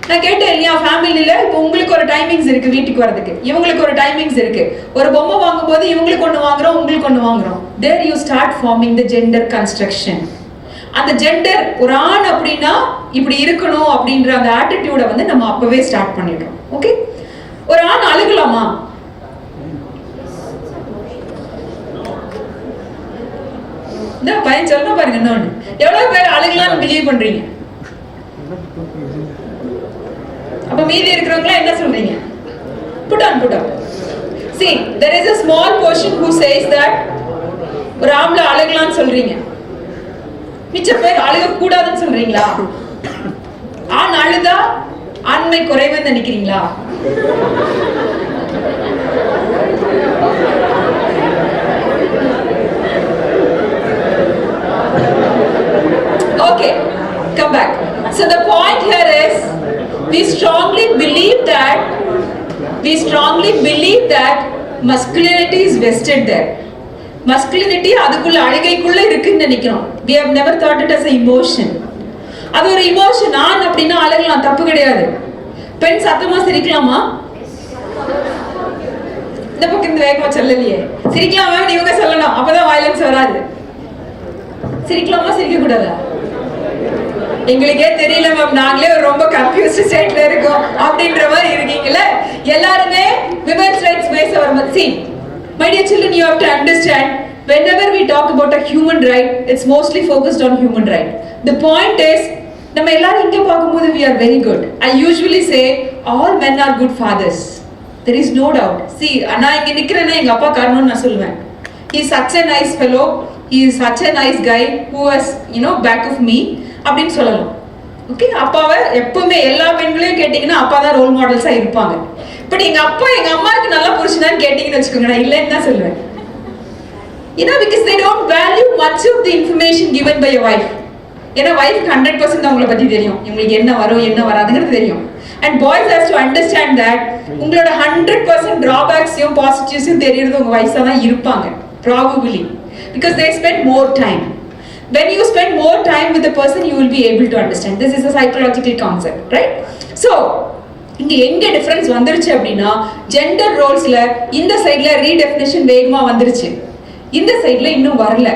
நான் கேட்டேன் இல்லையா, ஃபேமிலியில இப்போ உங்களுக்கு ஒரு டைமிங்ஸ் இருக்கு வீட்டுக்கு வரதுக்கு, இவங்களுக்கு ஒரு டைமிங்ஸ் இருக்கு. ஒரு பொம்மை வாங்கும் போது இவங்களுக்கு ஒன்று வாங்குறோம், உங்களுக்கு ஒன்று வாங்குறோம். There you start forming the gender construction. அந்த ஜெண்டர் ஒரு ஆண் அப்படின்னா இப்படி இருக்கணும் அப்படின்ற அந்த ஆட்டிடியூட வந்து நம்ம அப்பவே ஸ்டார்ட் பண்ணிடுறோம். ஓகே, ஒரு ஆண் அழுகலாமா? இந்த பையன் சொல்ல பாருங்க, இன்னொன்னு எவ்வளவு பேர் அழுகலாம்னு பிலீவ் பண்றீங்க? அப்ப மீதி இருக்கிறவங்க என்ன சொல்றீங்க? put on see, there is a small portion who says that ஒரு ஆம்பளை அழுகலாம்னு சொல்றீங்க, மிச்ச பேர் அழுக கூடாதுன்னு சொல்றீங்களா? ஆண் அழுதா ஆண்மை குறைவுன்னு நினைக்கிறீங்களா? Okay, come back. So the point here is we strongly believe that masculinity is vested there. Masculinity அதுக்குள்ள அழகைக்குள்ள இருக்குன்னு நினைக்கிறோம். We have never thought it as an emotion. அது ஒரு emotion. ஆண் அப்படின்னா அழகலாம், தப்பு கிடையாது. பெண் சத்தமா சிரிக்கலாமா? இந்த பக்கம் இந்த வேகமா சொல்லலையே. சிரிக்கலாமா இவங்க சொல்லணும், அப்பதான் வயலன்ஸ் வராது. சிரிக்கலாமா சிரிக்க கூடாதா? எங்களுக்கே தெரியல மேம், நாங்களே ரொம்ப கன்ஃபியூஸ்ட் ஸ்டேட்ல இருக்கோம் அப்படின்ற மாதிரி இருக்கீங்கல்ல. எல்லாருமே விமென்ஸ் ரைட்ஸ் பேச வரும்போது see, my dear children, you have to understand, whenever we talk about a human right, it's mostly focused on human right. The point is, நம்ம எல்லாரும் இங்க பாக்கும்போது we are very good. I usually say all men are good fathers. There is no doubt. See, நான் இங்க நிக்கிறேன்னா எங்க அப்பா காரணம்னு நான் சொல்லுவேன். He is such a nice fellow, he is such a nice guy who was back of me அப்படின்னு சொல்லலாம். Okay, அப்பாவை எப்பவுமே எல்லா பெண்களையும் கேட்டீங்கன்னா அப்பா தான் ரோல் மாடல்ஸா இருப்பாங்க. பட் எங்க அப்பா எங்க அம்மாவுக்கு நல்லா புரிச்சுதான்னு கேட்டீங்கன்னு வச்சுக்கோங்க, நான் இல்லைன்னு தான் சொல்லுவேன். because they don't value much of the information given by a wife. ஏன்னா வைஃப்க்கு 100% அவங்கள பத்தி தெரியும், இவங்களுக்கு என்ன வரும் என்ன வராதுங்கிறது தெரியும். And boys has to understand that உங்களோட 100% drawbacks-யும் positives-யும் தெரியறது உங்க வயசா தான் இருப்பாங்க probably, because they spend more time. When you spend more time with the person, you will be able to understand. This is a psychological concept, right? So இங்க எங்க difference வந்துருச்சு அப்படின்னா ஜெண்டர் ரோல்ஸ்ல இந்த சைடுல ரீடெஃபினிஷன் வேகமா வந்துருச்சு, இந்த சைடுல இன்னும் வரல.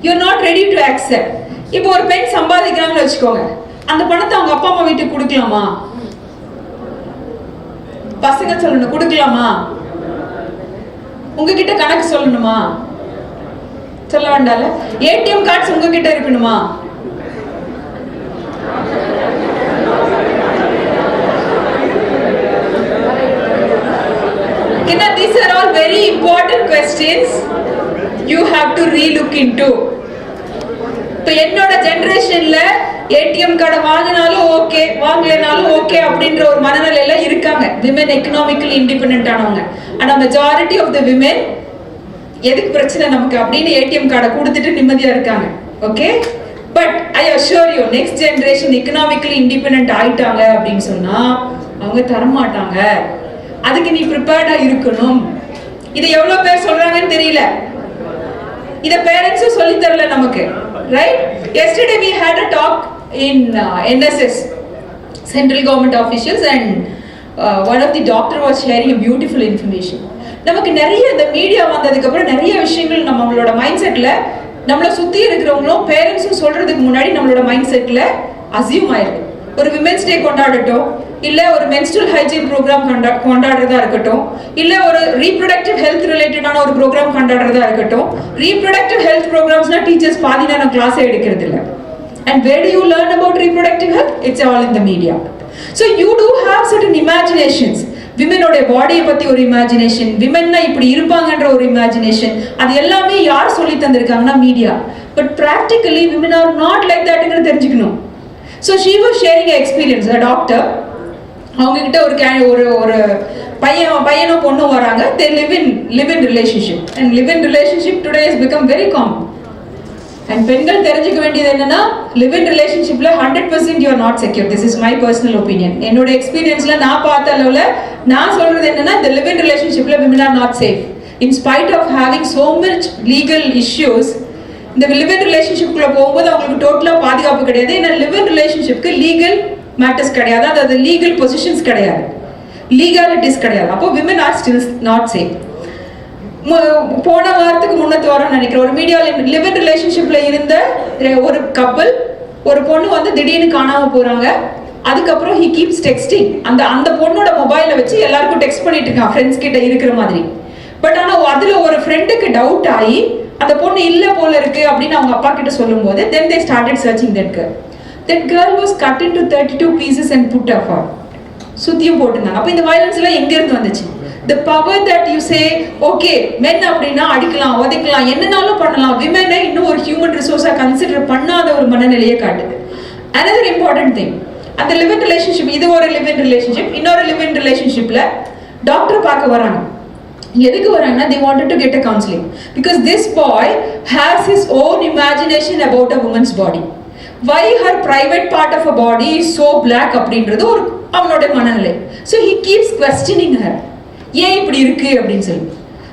you are not ready to accept. இப்போ ஒரு பெண் சம்பாதிக்கிறாங்கன்னு வச்சுக்கோங்க, அந்த பணத்தை அவங்க அப்பா அம்மா வீட்டுக்கு கொடுக்கலாமா? பசங்க சொல்லணும் கொடுக்கலாமா? உங்ககிட்ட கணக்கு சொல்லணுமா? சொல்ல வேண்டால. ஏடிஎம் கார்ட்ஸ் உங்ககிட்ட இருக்கணுமா? questions you have to re-look into. இப்போ என்னோட ஜெனரேஷன்ல ஏடிஎம் கார்டு வாங்கினாலும் ஓகே, வாங்கலைனாலும் ஓகே அப்படின்ற ஒரு மனநிலையில இருக்காங்க விமென் எக்கனாமிக்கலி இண்டிபெண்டன்ட் ஆனவங்க. ஆனா மெஜாரிட்டி ஆஃப் த விமென் எதுக்கு பிரச்சனை நமக்கு அப்படின்னு ஏடிஎம் கார்டை கொடுத்துட்டு நிம்மதியா இருக்காங்க. Okay, but I assure you next generation economically independent ஆயிட்டாங்க அப்படின்னு சொன்னா அவங்க தரமாட்டாங்க. அதுக்கு நீ ப்ரிப்பேர்டா இருக்கணும். இதை எவ்வளவு பேர் சொல்றாங்கன்னு தெரியல. இத பேரண்ட்ஸும் சொல்லி தரல நமக்கு. Right? Yesterday we had a talk in NSS, Central Government officials, and one of the doctor was sharing a beautiful information. நமக்கு நிறைய இந்த மீடியா வந்ததுக்கு அப்புறம் நிறைய விஷயங்கள் நம்மளோட மைண்ட் செட்ல நம்மளை சுத்தி இருக்கிறவங்களும் பேரண்ட்ஸும் சொல்றதுக்கு முன்னாடி நம்மளோட மைண்ட் செட்ல அசியூம் ஆயிருக்கு. ஒரு விமென்ஸ் டே கொண்டாடட்டும், இல்ல ஒரு மென்ஸ்ட்ரல் ஹைஜீன் ப்ரோக்ராம் கொண்டாடுறதா இருக்கட்டும், இல்ல ஒரு ரீப்ரொடக்டிவ் ஹெல்த் ரிலேட்டடான ஒரு ப்ரோக்ராம் கொண்டாடுறதா இருக்கட்டும். ரீப்ரொடக்டிவ் ஹெல்த் ப்ரோக்ராம்ஸ்னா டீச்சர்ஸ் பாதி நேரம் கிளாஸே எடுக்கிறது இல்ல. And where do you learn about reproductive health? It's all in the media. So you do have certain imaginations. விமெனோட பாடியை பத்தி ஒரு இமேஜினேஷன், விமென்னா இப்படி இருப்பாங்கன்ற ஒரு இமேஜினேஷன், அது எல்லாமே யார் சொல்லி தந்திருக்காங்கன்னா media. But practically women are not like தட்ங்கிறது தெரிஞ்சுக்கணும். So she was sharing an experience. A doctor, அவங்க கிட்ட ஒரு பையனும் பொண்ணும் வராங்க. They live in relationship, and live in relationship today has become very common. And பெண்கள் தெரிஞ்சுக்க வேண்டியது என்னன்னா, live in relationshipல 100% you are not secure. This is my personal opinion. என்னோட எக்ஸ்பீரியன்ஸ்ல நான் பார்த்த அளவுல நான் சொல்றது என்னன்னா, the live in relationshipல women are not safe. In spite of having so much legal issues, இந்த live in relationshipக்குள்ள போகும்போது அவங்களுக்கு டோட்டலா பாதுகாப்பு கிடையாது. ஏன்னா live in relationshipக்கு லீகல் மேட்டர்ஸ் கிடையாது, அதாவது லீகல் பொசிஷன்ஸ் கிடையாது, லீகாலிட்டிஸ் கிடையாது. அப்போ women are still not safe. போன வாரத்துக்கு முன்னத்து வாரம் நினைக்கிறேன், ஒரு மீடியாவில் லிவ் இன் ரிலேஷன்ஷிப்ல இருந்த ஒரு கப்பல், ஒரு பொண்ணு வந்து திடீர்னு காணாம போறாங்க. அதுக்கப்புறம் ஹி கீப்ஸ் டெக்ஸ்டிங். அந்த பொண்ணோட மொபைலை வச்சு எல்லாருக்கும் டெக்ஸ்ட் பண்ணிட்டு இருக்கான் ஃப்ரெண்ட்ஸ் கிட்ட இருக்கிற மாதிரி. பட் ஆனா அதுல ஒரு ஃப்ரெண்டுக்கு டவுட் ஆகி அந்த பொண்ணு இல்ல போல இருக்கு அப்படின்னு அவங்க அப்பா கிட்ட சொல்லும் போது then they started searching that girl. That girl was cut into 32 pieces and put apart. சுத்தியும் போட்டுருந்தாங்க. அப்ப இந்த வயலன்ஸ் எல்லாம் எங்க இருந்து வந்துச்சு? The power that you say, okay, men அப்படின்னா அடிக்கலாம், உதைக்கலாம், என்னன்னாலும் பண்ணலாம், விமெனை இன்னும் ஒரு ஹியூமன் ரிசோர்ஸா கன்சிடர் பண்ணாத ஒரு மனநிலையை காட்டுது. Another important thing, அந்த live in relationship, இது ஒரு live in relationship, இன்னொரு live in relationshipல டாக்டர் பார்க்க வராங்க. எதுக்கு வராங்கன்னா, they wanted to get a counseling because this boy has his own imagination about a woman's body. Why her private part of a body is so black அப்படின்றது ஒரு அவனோட மனநிலை. So he keeps questioning her. ஏன் இப்படி இருக்கு அப்படின்னு சொல்லி.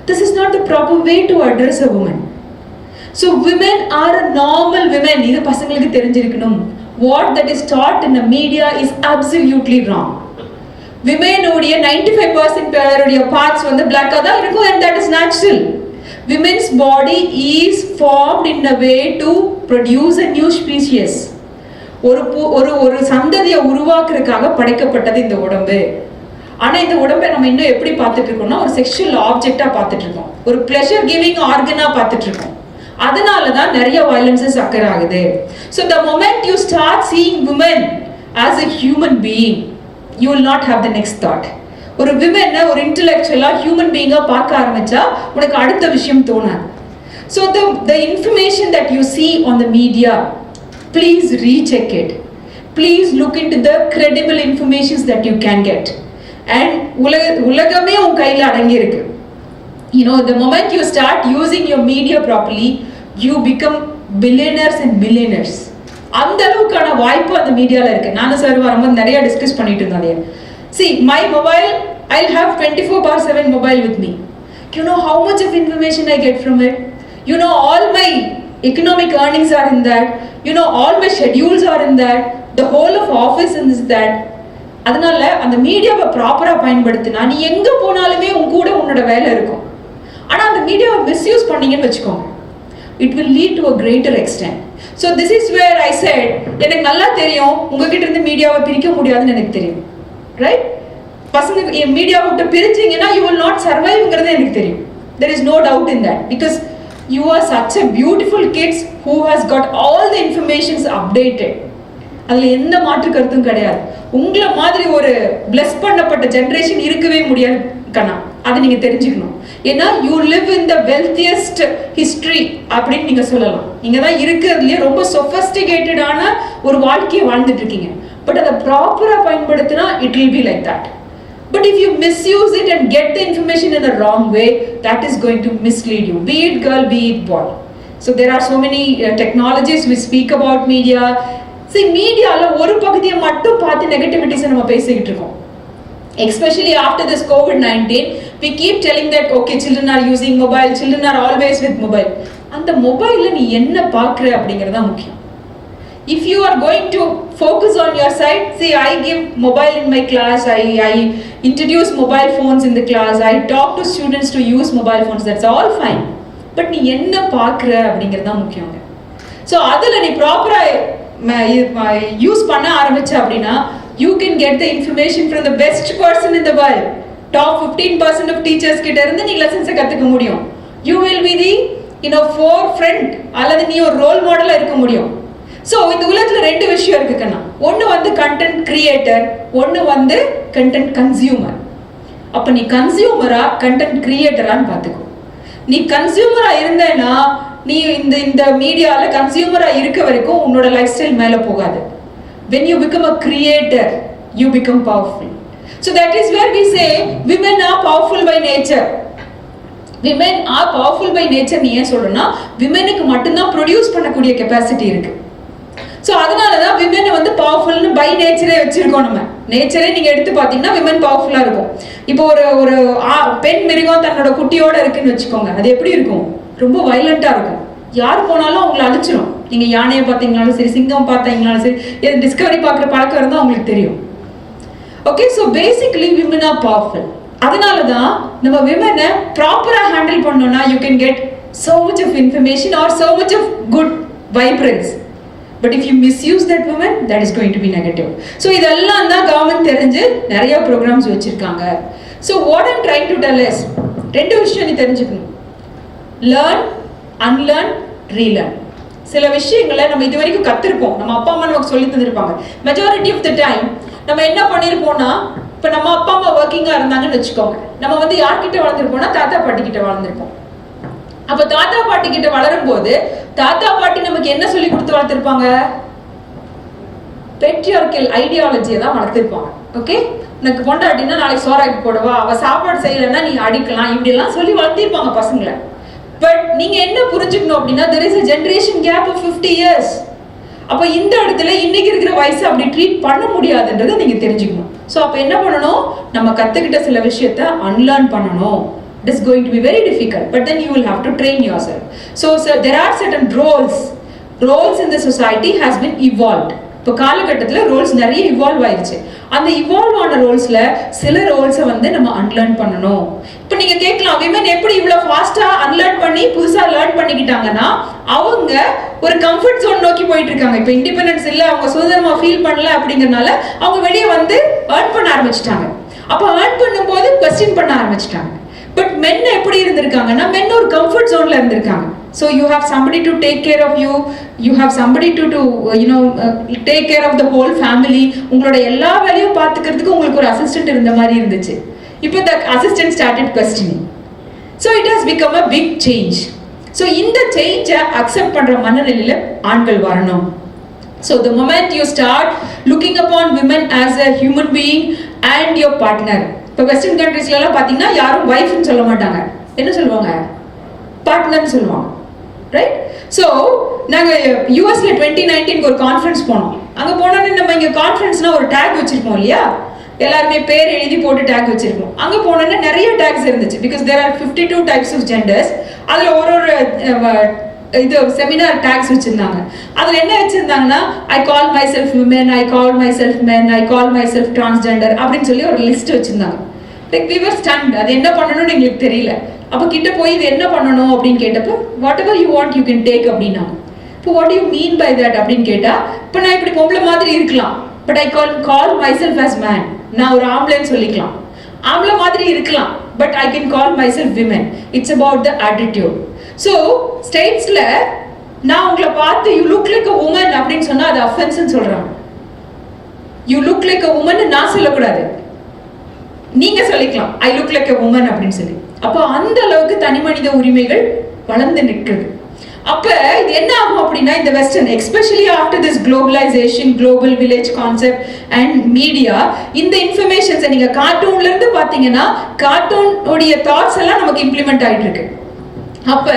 This is not the proper way to address a woman. So women are a normal women. இது பசங்களுக்கு தெரிஞ்சிருக்கணும். What that is taught in the media is absolutely wrong. Women உடைய 95% பேருடைய parts வந்து black-ஆ தான் இருக்கும், and that is natural. Women's body is formed in a way to produce a new species. ஒரு சந்ததியை உருவாக்குறதுக்காக படைக்கப்பட்டது இந்த உடம்பு. ஆனா இந்த உடம்பை நம்ம இன்னும் எப்படி பார்த்துட்டு இருக்கோம்னா, ஒரு செக்ஷுவல் ஆப்ஜெக்டா பார்த்துட்டு இருக்கோம், ஒரு பிளஷர் கிவிங் ஆர்கனா பார்த்துட்டு இருக்கோம். அதனாலதான் நிறைய வயலன்சஸ் அக்கர் ஆகுது. So the moment you start seeing women as a human being, you will not have the next thought. ஒரு விமென் ஒரு இன்டெலெக்சுவலா ஹியூமன் பீயிங்கா பார்க்க ஆரம்பிச்சா உனக்கு அடுத்த விஷயம் தோணாது. So the information that you see on the media, please recheck it. Please look into the credible informations that you can get. And உலகமே உன் கையில அடங்கி இருக்கு. You know, the moment you start using your media properly, you become billionaires and millionaires. அந்த அளவுக்கான வாய்ப்பு அந்த மீடியால இருக்கு. நானும் சார் வரும்போது நிறைய டிஸ்கஸ் பண்ணிட்டு இருந்தேன். See, my mobile, I'll have 24/7 mobile with me. You know how much of information I get from it? You know, all my economic earnings are in that. You know, all my schedules are in that. The whole of office is that. அதனால அந்த மீடியாவை ப்ராப்பரா பயன்படுத்தினா நீ எங்க போனாலுமே உன் கூட உன்னோட வேலை இருக்கும். ஆனா அந்த மீடியாவை மிஸ்யூஸ் பண்ணீங்கன்னு வச்சுக்கோங்க, it will lead to a greater extent. So this is where I said, எனக்கு நல்லா தெரியும் உங்ககிட்ட இருந்து மீடியாவை பிரிக்க முடியாதுன்னு எனக்கு தெரியும், ரைட்? பசங்க மீடியாவை விட்டு பிரிஞ்சீங்கன்னா you will not surviveங்கிறது எனக்கு தெரியும். There is no doubt in that because you are such a beautiful kids who has got all the informations updated. அதுல எந்த மாற்று கருத்தும் கிடையாது. உங்களை மாதிரி ஒரு பிளஸ் பண்ணப்பட்ட ஜெனரேஷன் இருக்கவே முடியாது கண்ணா. அதை நீங்க தெரிஞ்சுக்கணும். ஏன்னா you live in the wealthiest history அப்படின்னு நீங்க சொல்லலாம். நீங்க தான் இருக்கிறதுலயே ரொம்ப சொஃபஸ்டிகேட்டடான ஒரு வாழ்க்கையை வாழ்ந்துட்டு இருக்கீங்க. பட் அதை ப்ராப்பரா பயன்படுத்தினா it will be like that. But if you misuse it and get the information in a wrong way, that is going to mislead you. Be it girl, be it boy. So there are so many technologies we speak about media. See, media la oru pagudhiya mattum paathu negativities நம்ம பேசிட்டு இருக்கோம். Especially after this COVID-19, we keep telling that okay, children are using mobile, children are always with mobile. அந்த மொபைல்ல நீ என்ன பார்க்கற அப்படிங்கறது தான் முக்கியம். If you are going to focus on your side, see, I give mobile in my class, I introduce mobile phones in the class, I talk to students to use mobile phones, that's all fine. But நீ என்ன பார்க்கற அப்படிங்கறது தான் முக்கியம். So அதுல நீ ப்ராப்பரா use பண்ண ஆரம்பிச்ச அப்படினா you can get the information from the best person in the world. Top 15% of teachers கிட்ட இருந்து நீ lessons கத்துக்க முடியும். You will be the forefront அல்லது நீ ஒரு ரோல் மாடலா இருக்க முடியும். So இந்த உலகத்துல ரெண்டு விஷயம் இருக்கு கண்ணா. ஒன்னு வந்து கண்டென்ட் கிரியேட்டர், ஒன்னு வந்து கண்டென்ட் கன்சியூமர். அப்ப நீ கன்சியூமரா கண்டென்ட் கிரியேட்டரான்னு பாத்துக்கோ. நீ கன்சியூமரா இருந்தேன்னா நீ இந்த மீடியால கன்சியூமரா இருக்க வரைக்கும் உன்னோட லைஃப் ஸ்டைல் மேல போகாது. When you become a creator, you become powerful. So that is where we say women are powerful by nature. Women are powerful by nature. நீ ஏன் சொல்றேன்னா விமெனுக்கு மட்டும்தான் ப்ரொடியூஸ் பண்ணக்கூடிய கெப்பாசிட்டி இருக்கு. ஸோ அதனால தான் விமெனை வந்து பவர்ஃபுல்னு பை நேச்சரே வச்சிருக்கோம். நம்ம நேச்சரே நீங்கள் எடுத்து பார்த்தீங்கன்னா விமென் பவர்ஃபுல்லாக இருக்கும். இப்போ ஒரு பெண் மிருகம் தன்னோட குட்டியோட இருக்குன்னு வச்சுக்கோங்க, அது எப்படி இருக்கும்? ரொம்ப வயலண்ட்டாக இருக்கும். யார் போனாலும் அவங்களை அழிச்சிடும். நீங்கள் யானையை பார்த்தீங்கனாலும் சரி, சிங்கம் பார்த்தீங்கனாலும் சரி, டிஸ்கவரி பார்க்குற பழக்கம் இருந்தால் உங்களுக்கு தெரியும். Okay, so basically women are powerful. அதனால தான் நம்ம விமெனை ப்ராப்பராக ஹேண்டில் பண்ணோம்னா you can get so much of information or so much of good vibrance. But if you misuse that woman, that is going to be negative. So இதெல்லாம் தான் government தெரிஞ்சு நிறைய programs வச்சிருக்காங்க. So what I'm trying to tell is ரெண்டு விஷயம் நீ தெரிஞ்சுக்கணும். Learn, unlearn, relearn. சில விஷயங்களை நம்ம இது வரைக்கும் கத்திருப்போம், நம்ம அப்பா அம்மா நமக்கு சொல்லி தந்திருப்பாங்க. மெஜாரிட்டி ஆஃப் த டைம் நம்ம என்ன பண்ணிருப்போம்னா, இப்போ நம்ம அப்பா அம்மா ஒர்க்கிங்கா இருந்தாங்கன்னு வச்சுக்கோங்க, நம்ம வந்து யார்கிட்ட வளர்ந்துருப்போம்னா தாத்தா பாட்டி கிட்ட வளர்ந்துருப்போம். அப்ப தாத்தா பாட்டி கிட்ட வளரும் போது தாத்தா பாட்டி நமக்கு என்ன சொல்லி கொடுத்து வளர்த்திருப்பாங்க? பெட்ரியார்கல் ஐடியாலஜியை தான் வளர்த்திருப்பாங்க. ஓகே, உனக்கு பொண்டாட்டினா நாளைக்கு சோறாக்கி போடுவா, அவ சாப்பாடு செய்யலைன்னா நீ அடிக்கலாம், இப்படி எல்லாம் சொல்லி வளர்த்திருப்பாங்க பசங்களை. பட் நீங்க என்ன புரிஞ்சுக்கணும் அப்படின்னா, there is a generation gap of 50 years. அப்ப இந்த இடத்துல இன்னைக்கு இருக்கிற வயசு அப்படி ட்ரீட் பண்ண முடியாதுன்றதை நீங்க தெரிஞ்சுக்கணும். ஸோ அப்ப என்ன பண்ணணும்? நம்ம கத்துக்கிட்ட சில விஷயத்த அன்லேர்ன் பண்ணணும். It is going to be very difficult, but then you will have to train yourself. So there are certain roles in the society has been evolved. இப்போ காலகட்டத்துல ரோல்ஸ் நிறைய இவால்வ் ஆயிடுச்சு. அந்த இவால்வ் ஆன ரோல்ஸ்ல சில ரோல்ஸை வந்து நம்ம அன்லேர்ன் பண்ணணும். இப்போ நீங்க கேட்கலாம், விமன் எப்படி இவ்வளவு ஃபாஸ்டா அன்லேர்ன் பண்ணி புதுசா லேர்ன் பண்ணிக்கிட்டாங்கன்னா, அவங்க ஒரு கம்ஃபர்ட் ஜோன் நோக்கி போயிட்டு இருக்காங்க. இப்போ இண்டிபெண்டன்ஸ் இல்ல, அவங்க சுதந்திரமா ஃபீல் பண்ணல அப்படிங்கறனால அவங்க வெளியே வந்து ஏர்ன் பண்ண ஆரம்பிச்சிட்டாங்க. அப்போ ஏர்ன் பண்ணும்போது கொஸ்டின் பண்ண ஆரம்பிச்சிட்டாங்க. பட் மென் எப்படி இருந்திருக்காங்கன்னா, மென் ஒரு கம்ஃபர்ட் ஜோன்ல இருந்திருக்காங்க. So you have somebody to take care of you, you have somebody to take care of the whole family. உங்களோட எல்லா வேலையும் பார்த்துக்கிறதுக்கு உங்களுக்கு ஒரு அசிஸ்டன்ட் இருந்த மாதிரி இருந்துச்சு. இப்போ the assistant started questioning. So it has become a big change. So இந்த சேஞ்சை அக்செப்ட் பண்ற மனநிலையில ஆண்கள் வரணும். So the moment you start looking upon women as a human being and your partner. இப்போ வெஸ்டர்ன் கண்ட்ரீஸ்ல எல்லாம் பாத்தீங்கன்னா யாரும் வைஃப்னு சொல்ல மாட்டாங்க, என்ன சொல்லுவாங்க? பார்ட்னர்னு சொல்லுவாங்க, ரைட்? ஸோ நாங்கள் யூஎஸ்ல 2019 ஒரு கான்ஃபரன்ஸ் போனோம். அங்கே போனோன்னு நம்ம இங்கே கான்ஃபரன்ஸ்னா ஒரு டேக் வச்சிருப்போம் இல்லையா, எல்லாருமே பேர் எழுதி போட்டு டேக் வச்சிருப்போம். அங்கே போனோன்னா நிறைய டேக்ஸ் இருந்துச்சு. Because there are 52 types of genders. அதில் ஒரு இது செமினார் டேக்ஸ் வச்சிருந்தாங்க. அதில் என்ன வச்சிருந்தாங்கன்னா, I call my self women, I call my self men, I call my self transgender அப்படின்னு சொல்லி ஒரு லிஸ்ட் வச்சிருந்தாங்க. Like we were stunned. அது என்ன பண்ணணும்னு எங்களுக்கு தெரியல. அப்போ கிட்ட போய் இது என்ன பண்ணணும் அப்படின்னு கேட்டப்போ, whatever you want you can take அப்படின்னாங்க. இப்போ what you mean by that அப்படின்னு கேட்டா, இப்போ நான் இப்படி பொம்பளை மாதிரி இருக்கலாம், but I call my self as man. நான் ஒரு ஆம்பளைன்னு சொல்லிக்கலாம். ஆம்பளை மாதிரி இருக்கலாம், but I can call my self women. It's about the attitude. So ஸ்டேட்ஸ்ல நான் உங்களை பார்த்து you look like a woman அப்படின்னு சொன்னா அது அஃபென்ஸ்ன்னு சொல்றாங்க. You look like a woman நான் சொல்லக்கூடாது. நீங்க சொல்லிக்கலாம் I look like a woman அப்படின்னு சொல்லி. அப்போ அந்த அளவுக்கு தனி மனித உரிமைகள் வளர்ந்து நிற்குது. அப்ப இது என்ன ஆகும் அப்படின்னா இந்த western especially after this globalization, global village concept and media, இந்த இன்ஃபர்மேஷன்ஸை நீங்க கார்ட்டூன்ல இருந்து பாத்தீங்கன்னா கார்ட்டூன் உடைய தாட்ஸ் எல்லாம் நமக்கு இம்ப்ளிமெண்ட் ஆயிட்டு இருக்கு. அப்ப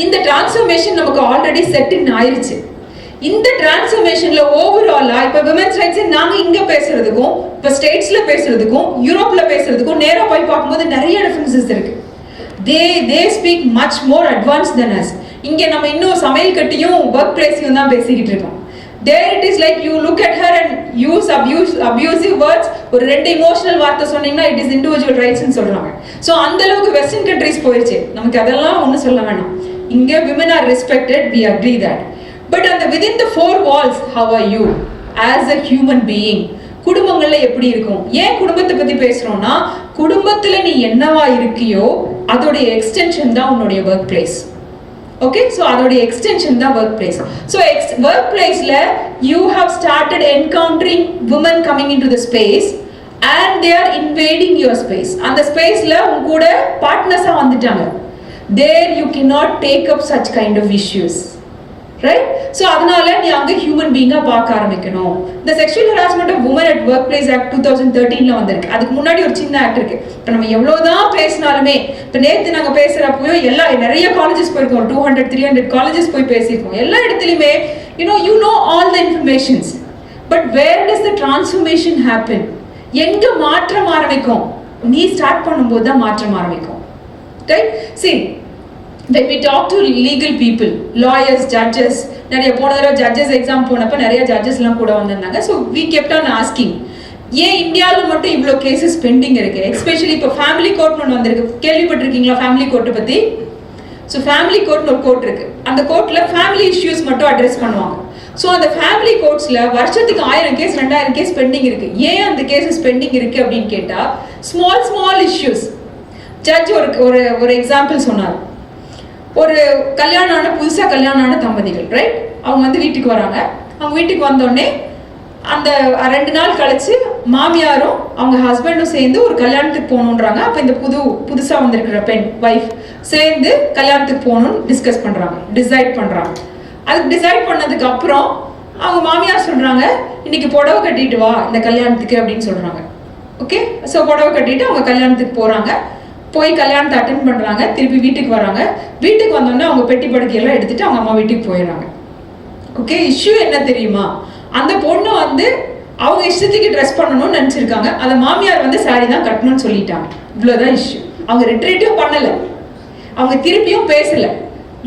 இந்த டிரான்ஸ்ஃபர்மேஷன் நமக்கு ஆல்ரெடி செட் இன் ஆயிருச்சு. இந்த டிரான்ஸ்ஃபர்மேஷன்ல ஓவராலா இப்ப விமென்ஸ் ரைட்ஸ் நாங்க இங்க பேசுறதுக்கும் இப்ப ஸ்டேட்ஸ்ல பேசுறதுக்கும் யூரோப்ல பேசுறதுக்கும் நேரா போய் பார்க்கும்போது நிறைய டிஃபரன்சஸ் இருக்கு. they speak much more advanced than us. இங்க நம்ம இன்னும் சமையல் கட்டியும் ஒர்க் பிளேஸையும் தான் பேசிக்கிட்டு இருக்கோம். There it is like you look at her and use abusive words. ஒரு ரெண்டு இமோஷனல் வார்த்தை சொன்னீங்கன்னா it is individual rights ன்னு சொல்றாங்க. சோ அந்த அளவுக்கு வெஸ்டர்ன் கண்ட்ரீஸ் போயிருச்சு. நமக்கு அதெல்லாம் ஒண்ணு சொல்ல வேணாம். இங்க women are respected, we agree that. But within the four walls, how are you as a human being? குடும்பங்கள்ல எப்படி இருக்கும்? ஏன் குடும்பத்தை பத்தி பேசுறோம்னா குடும்பத்துல நீ என்னவா இருக்கியோ அதோட எக்ஸ்டென்ஷன் தான் உன்னுடைய ஒர்க் பிளேஸ். ஓகே, சோ அதோட எக்ஸ்டென்ஷன் தான் ஒர்க் பிளேஸ். சோ ஒர்க் பிளேஸ்ல you have started encountering women coming into the space and they are invading your space. அந்த ஸ்பேஸ்ல உங்க கூட பார்ட்னர்ஸா வந்துட்டாங்க. There you cannot take up such kind of issues. Right? So அதனால நீ அங்க ஹியூமன் பீயிங்கா பார்க்க ஆரம்பிக்கணும். The Sexual Harassment of Women at Workplace Act 2013ல வந்திருக்கு. அதுக்கு முன்னாடி ஒரு சின்ன ஆக்ட் இருக்கு. இப்போ நம்ம எவ்வளவுதான் பேசினாலுமே இப்போ நேத்து நாங்க பேசுறப்போ நிறைய காலேஜஸ் போயிருக்கோம், 200-300 காலேஜஸ் போய் பேசியிருக்கோம். எல்லா இடத்துலயுமே you know all the informations, but where does the transformation happen? எங்க மாற்றம் ஆரம்பிக்கும்? நீ ஸ்டார்ட் பண்ணும்போது தான் மாற்றம் ஆரம்பிக்கும். Right? See, when we talk to legal people, lawyers, judges, நிறைய போன தடவை ஜட்ஜஸ் எக்ஸாம் போனப்ப நிறைய ஜட்ஜஸ் எல்லாம் கூட வந்திருந்தாங்க. So we kept on asking, ஏன் இந்தியாவில் மட்டும் இவ்வளோ கேசஸ் பெண்டிங் இருக்கு? எஸ்பெஷலி இப்போ ஃபேமிலி கோர்ட்னு ஒன்று வந்திருக்கு, கேள்விப்பட்டிருக்கீங்களா ஃபேமிலி கோர்ட்டை பற்றி? ஸோ ஃபேமிலி கோர்ட்னு ஒரு கோர்ட் இருக்கு. அந்த கோர்ட்டில் ஃபேமிலி இஷ்யூஸ் மட்டும் அட்ரஸ் பண்ணுவாங்க. ஸோ அந்த ஃபேமிலி கோர்ட்ஸில் வருஷத்துக்கு 1000 கேஸ் 2000 கேஸ் பெண்டிங் இருக்கு. ஏன் அந்த கேசஸ் பெண்டிங் இருக்கு அப்படின்னு கேட்டால் ஸ்மால் இஷ்யூஸ். ஜட்ஜ் ஒரு எக்ஸாம்பிள் சொன்னார். ஒரு புதுசாக கல்யாணம் ஆன தம்பதிகள், ரைட்? அவங்க வீட்டுக்கு வராங்க. அவங்க வீட்டுக்கு வந்தோடனே அந்த 2 நாள் கழிச்சு மாமியாரும் அவங்க ஹஸ்பண்டும் சேர்ந்து ஒரு கல்யாணத்துக்கு போகணுன்றாங்க. அப்போ இந்த புதுசாக வந்திருக்கிற வைஃப் சேர்ந்து கல்யாணத்துக்கு போகணும்னு டிசைட் பண்ணுறாங்க. அதுக்கு டிசைட் பண்ணதுக்கு அப்புறம் அவங்க மாமியார் சொல்கிறாங்க, இன்னைக்கு புடவை கட்டிட்டு வா இந்த கல்யாணத்துக்கு அப்படின்னு சொல்கிறாங்க. ஓகே, ஸோ புடவை கட்டிட்டு அவங்க கல்யாணத்துக்கு போகிறாங்க. போய் கல்யாணத்தை அட்டென்ட் பண்ணுறாங்க. திருப்பி வீட்டுக்கு வராங்க. வீட்டுக்கு வந்தோடனே அவங்க பெட்டி படுக்கையெல்லாம் எடுத்துட்டு அவங்க அம்மா வீட்டுக்கு போயிடுறாங்க. ஓகே, இஷ்யூ என்ன தெரியுமா? அந்த பொண்ணு அவங்க இஷ்டத்துக்கு ட்ரெஸ் பண்ணணும்னு நினச்சிருக்காங்க. அந்த மாமியார் சாரி தான் கட்டணும்னு சொல்லிட்டாங்க. இவ்வளோதான் இஷ்யூ. அவங்க ரிட்ரீட்டும் பண்ணலை, அவங்க திருப்பியும் பேசலை.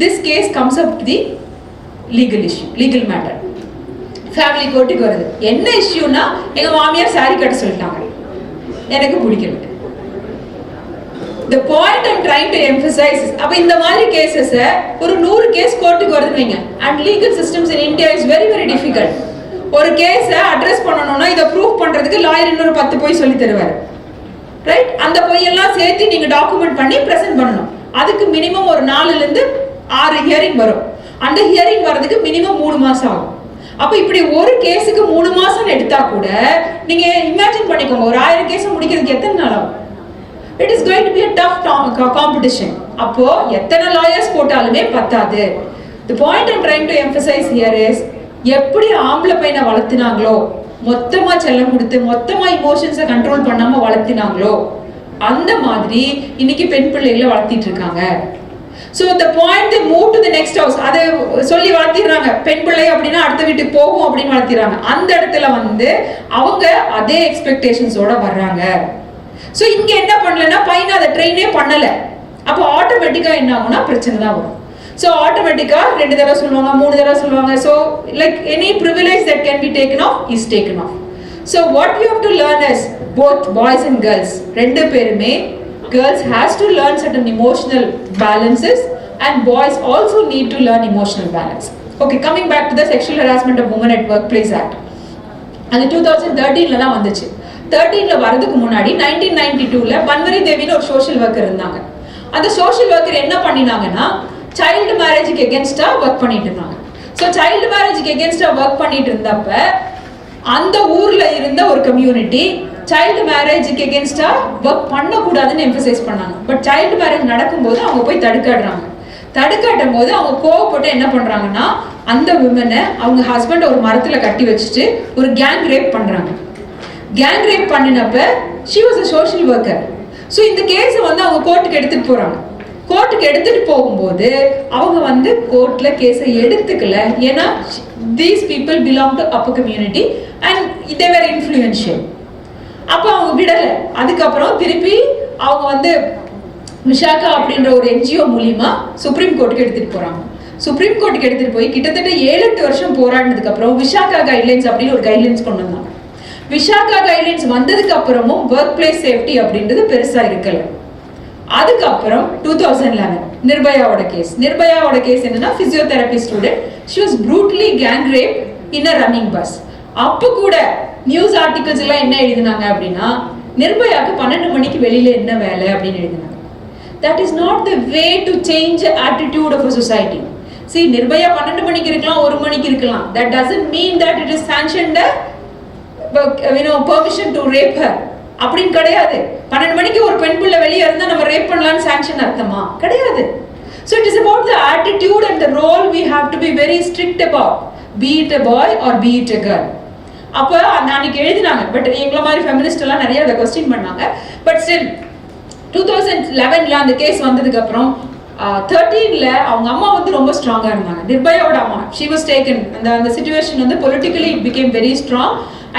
This case comes up the legal issue, legal matter. Family கோர்ட்டுக்கு வருது. என்ன இஷ்யூனா எங்கள் மாமியார் சாரி கட்ட சொல்லிட்டாங்க, எனக்கு பிடிக்கல. The point I'm trying to emphasize is, அப்ப இந்த மாதிரி கேसेस ஒரு 100 கேஸ் கோர்ட்டுக்கு வருதுன்னு வைங்க. And legal systems in India is very very difficult. ஒரு கேஸ அட்ரஸ் பண்ணனும்னா இத ப்ரூவ் பண்றதுக்கு லாயர் இன்னொரு 10 போய் சொல்லி தருவாரு. ரைட்? அந்த பொய்யெல்லாம் சேர்த்து நீங்க டாக்குமெண்ட் பண்ணி பிரசன்ட் பண்ணனும். அதுக்கு மினிமம் ஒரு 4ல இருந்து 6 ஹியரிங் வரும். அந்த ஹியரிங் வரதுக்கு மினிமம் 3 மாசம் ஆகும். அப்ப இப்படி ஒரு கேஸுக்கு 3 மாசம் எடுத்தா கூட நீங்க இமேஜின் பண்ணிக்கோங்க, ஒரு 1000 கேஸ் முடிக்கிறதுக்கு எத்தனை நாள் ஆகும்? It is going to be a tough competition. அப்போ எத்தனை லாயர்ஸ் போட்டாலுமே பத்தாது. The point I'm trying to emphasize here is, எப்படி ஆம்பளை பையனை வளர்த்தினாங்களோ, மொத்தமா செல்லம் கொடுத்து மொத்தமா இமோஷன்ஸை கண்ட்ரோல் பண்ணாம வளர்த்தினாங்களோ, அந்த மாதிரி இன்னைக்கு பெண் பிள்ளைகளை வளர்த்திட்டு இருக்காங்க. So the point they move to the next house, அதை சொல்லி வளர்த்திடுறாங்க. பெண் பிள்ளை அப்படின்னா அடுத்த வீட்டுக்கு போகும் அப்படின்னு வளர்த்திடுறாங்க. அந்த இடத்துல அவங்க அதே எக்ஸ்பெக்டேஷன்ஸோட வர்றாங்க. ஸோ இங்க என்ன பண்ணலன்னா பையனை அதை ட்ரெயினே பண்ணல. அப்போ ஆட்டோமேட்டிக்கா என்ன ஆகும்னா பிரச்சனை தான் வரும். ஸோ ஆட்டோமேட்டிக்கா 2 தடவை சொல்லுவாங்க, 3 தடவை சொல்லுவாங்க. So like any privilege that can be taken off is taken off. So what you have to learn is both boys and girls, 2 பேருமே, girls has to learn certain emotional balances and boys also need to learn emotional balance. Okay, coming back to the Sexual Harassment of Women at Workplace Act. அது 2013ல தான் வந்துச்சு. 13ல வரதுக்கு முன்னாடி 1992ல பன்வரி தேவின்னு ஒரு social worker இருந்தாங்க. அந்த social worker என்ன பண்ணினாங்கன்னா child மேரேஜுக்கு எகென்ஸ்டா ஒர்க் பண்ணிட்டு இருந்தாங்க. ஸோ சைல்டு மேரேஜுக்கு எகென்ஸ்டா ஒர்க் பண்ணிட்டு இருந்தப்ப அந்த ஊர்ல இருந்த ஒரு கம்யூனிட்டி சைல்டு மேரேஜுக்கு எகென்ஸ்டா ஒர்க் பண்ணக்கூடாதுன்னு எம்பசைஸ் பண்ணாங்க. பட் சைல்டு மேரேஜ் நடக்கும்போது அவங்க போய் தடுக்காடுறாங்க. தடுக்காட்டும் போது அவங்க கோவப்பட்டு என்ன பண்றாங்கன்னா அந்த விமனை அவங்க ஹஸ்பண்ட் ஒரு மரத்துல கட்டி வச்சுட்டு ஒரு கேங் ரேப் பண்றாங்க. கேங் ரேப் பண்ணினப்ப she was a social worker. So இந்த கேஸை வந்து அவங்க கோர்ட்டுக்கு எடுத்துட்டு போறாங்க. கோர்ட்டுக்கு எடுத்துட்டு போகும்போது அவங்க வந்து கோர்ட்ல கேஸை எடுத்துக்கல. ஏன்னா these people belong to upper community and they were influential. அப்போ அவங்க விடல. அதுக்கப்புறம் திருப்பி அவங்க வந்து விஷாகா அப்படின்ற ஒரு NGO மூலியமா சுப்ரீம் கோர்ட்டுக்கு எடுத்துட்டு போறாங்க. சுப்ரீம் கோர்ட்டுக்கு எடுத்துட்டு போய் கிட்டத்தட்ட 7-8 வருஷம் போராடினதுக்கு அப்புறம் விஷாகா கைட்லைன்ஸ் அப்படின்னு ஒரு கைட்லைன்ஸ் கொண்டு வந்தாங்க. விஷாகா கைட்லைன்ஸ் வந்ததுக்கு அப்புறமும் ஒர்க் பிளேஸ் சேஃப்டி அப்படின்றது பெருசா இருக்கல. அதுக்கப்புறம் 2011 நிர்பயாவோட கேஸ் என்னன்னா physiotherapy student she was brutally gang raped in a running bus. அப்போ கூட நியூஸ் ஆர்டிகல்ஸ் எல்லாம் என்ன எழுதினாங்க அப்படின்னா நிர்பயாக்கு 12 மணிக்கு வெளியில என்ன வேலை அப்படின்னு எழுதினாங்க. That is not the way to change the attitude of a society. See, Nirbhaya 12 மணிக்கு இருக்கலாம், 1 மணிக்கு இருக்கலாம். That doesn't mean that it is sanctioned permission to rape her. அப்படின்னு கிடையாது. 12 மணிக்கு ஒரு பெண் பிள்ளை வெளியே இருந்தா நம்ம ரேப் பண்ணலாம்னு சாங்ஷன் அர்த்தமா? கிடையாது. So it is about the attitude and the role we have to be very strict about, be it a boy or be it a girl. அப்போ அன்னைக்கு எழுதினாங்க. பட் எங்களை மாதிரி ஃபெமினிஸ்ட் எல்லாம் நிறைய அதை கொஸ்டின் பண்ணாங்க. பட் ஸ்டில் 2011 அந்த கேஸ் வந்ததுக்கு அப்புறம் 13ல அவங்க அம்மா வந்து ரொம்ப ஸ்ட்ராங்கா இருந்தாங்க. நிர்பயாவோட அம்மா she was taken. அந்த சிச்சுவேஷன் வந்து politically it became very strong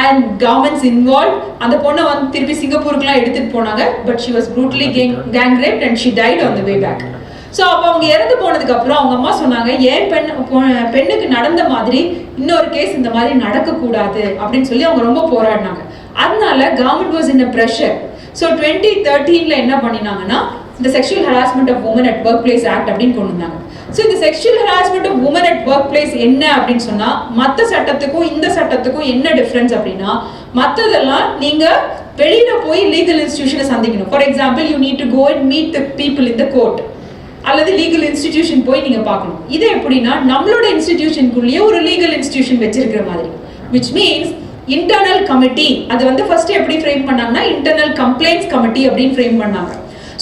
and governments involved. அந்த பொண்ணை வந்து திருப்பி சிங்கப்பூருக்குலாம் எடுத்துட்டு போனாங்க. But she was brutally gang raped and she died on the way back. So அப்போ அவங்க இறந்து போனதுக்கு அப்புறம் அவங்க அம்மா சொன்னாங்க ஏன் பெண்ணுக்கு நடந்த மாதிரி இன்னொரு கேஸ் இந்த மாதிரி நடக்கக்கூடாது அப்படின்னு சொல்லி அவங்க ரொம்ப போராடினாங்க. அதனால government was in a pressure. So 2013ல என்ன பண்ணினாங்கன்னா இந்த sexual harassment of women at work place act அப்படின்னு கொண்டு வந்தாங்க. ஸோ இந்த sexual harassment of women at work place என்ன அப்படின்னு சொன்னா மற்ற சட்டத்துக்கும் இந்த சட்டத்துக்கும் என்ன டிஃபரன்ஸ் அப்படின்னா மற்றதெல்லாம் நீங்க வெளியில போய் லீகல் இன்ஸ்டிடியூஷனை சந்திக்கணும். For example you need to go and meet the people in the court அல்லது லீகல் இன்ஸ்டிடியூஷன் போய் நீங்க பார்க்கணும். இது எப்படின்னா நம்மளோட இன்ஸ்டிடியூஷனுக்குள்ளேயே ஒரு லீகல் இன்ஸ்டிடியூஷன் வச்சிருக்கிற மாதிரி. விச் மீன்ஸ் இன்டர்னல் கமிட்டி அது வந்து ஃபர்ஸ்ட் எப்படி ஃப்ரேம் பண்ணாங்கன்னா இன்டர்னல் கம்ப்ளைண்ட்ஸ் கமிட்டி அப்படின்னு ஃப்ரேம் பண்ணாங்க.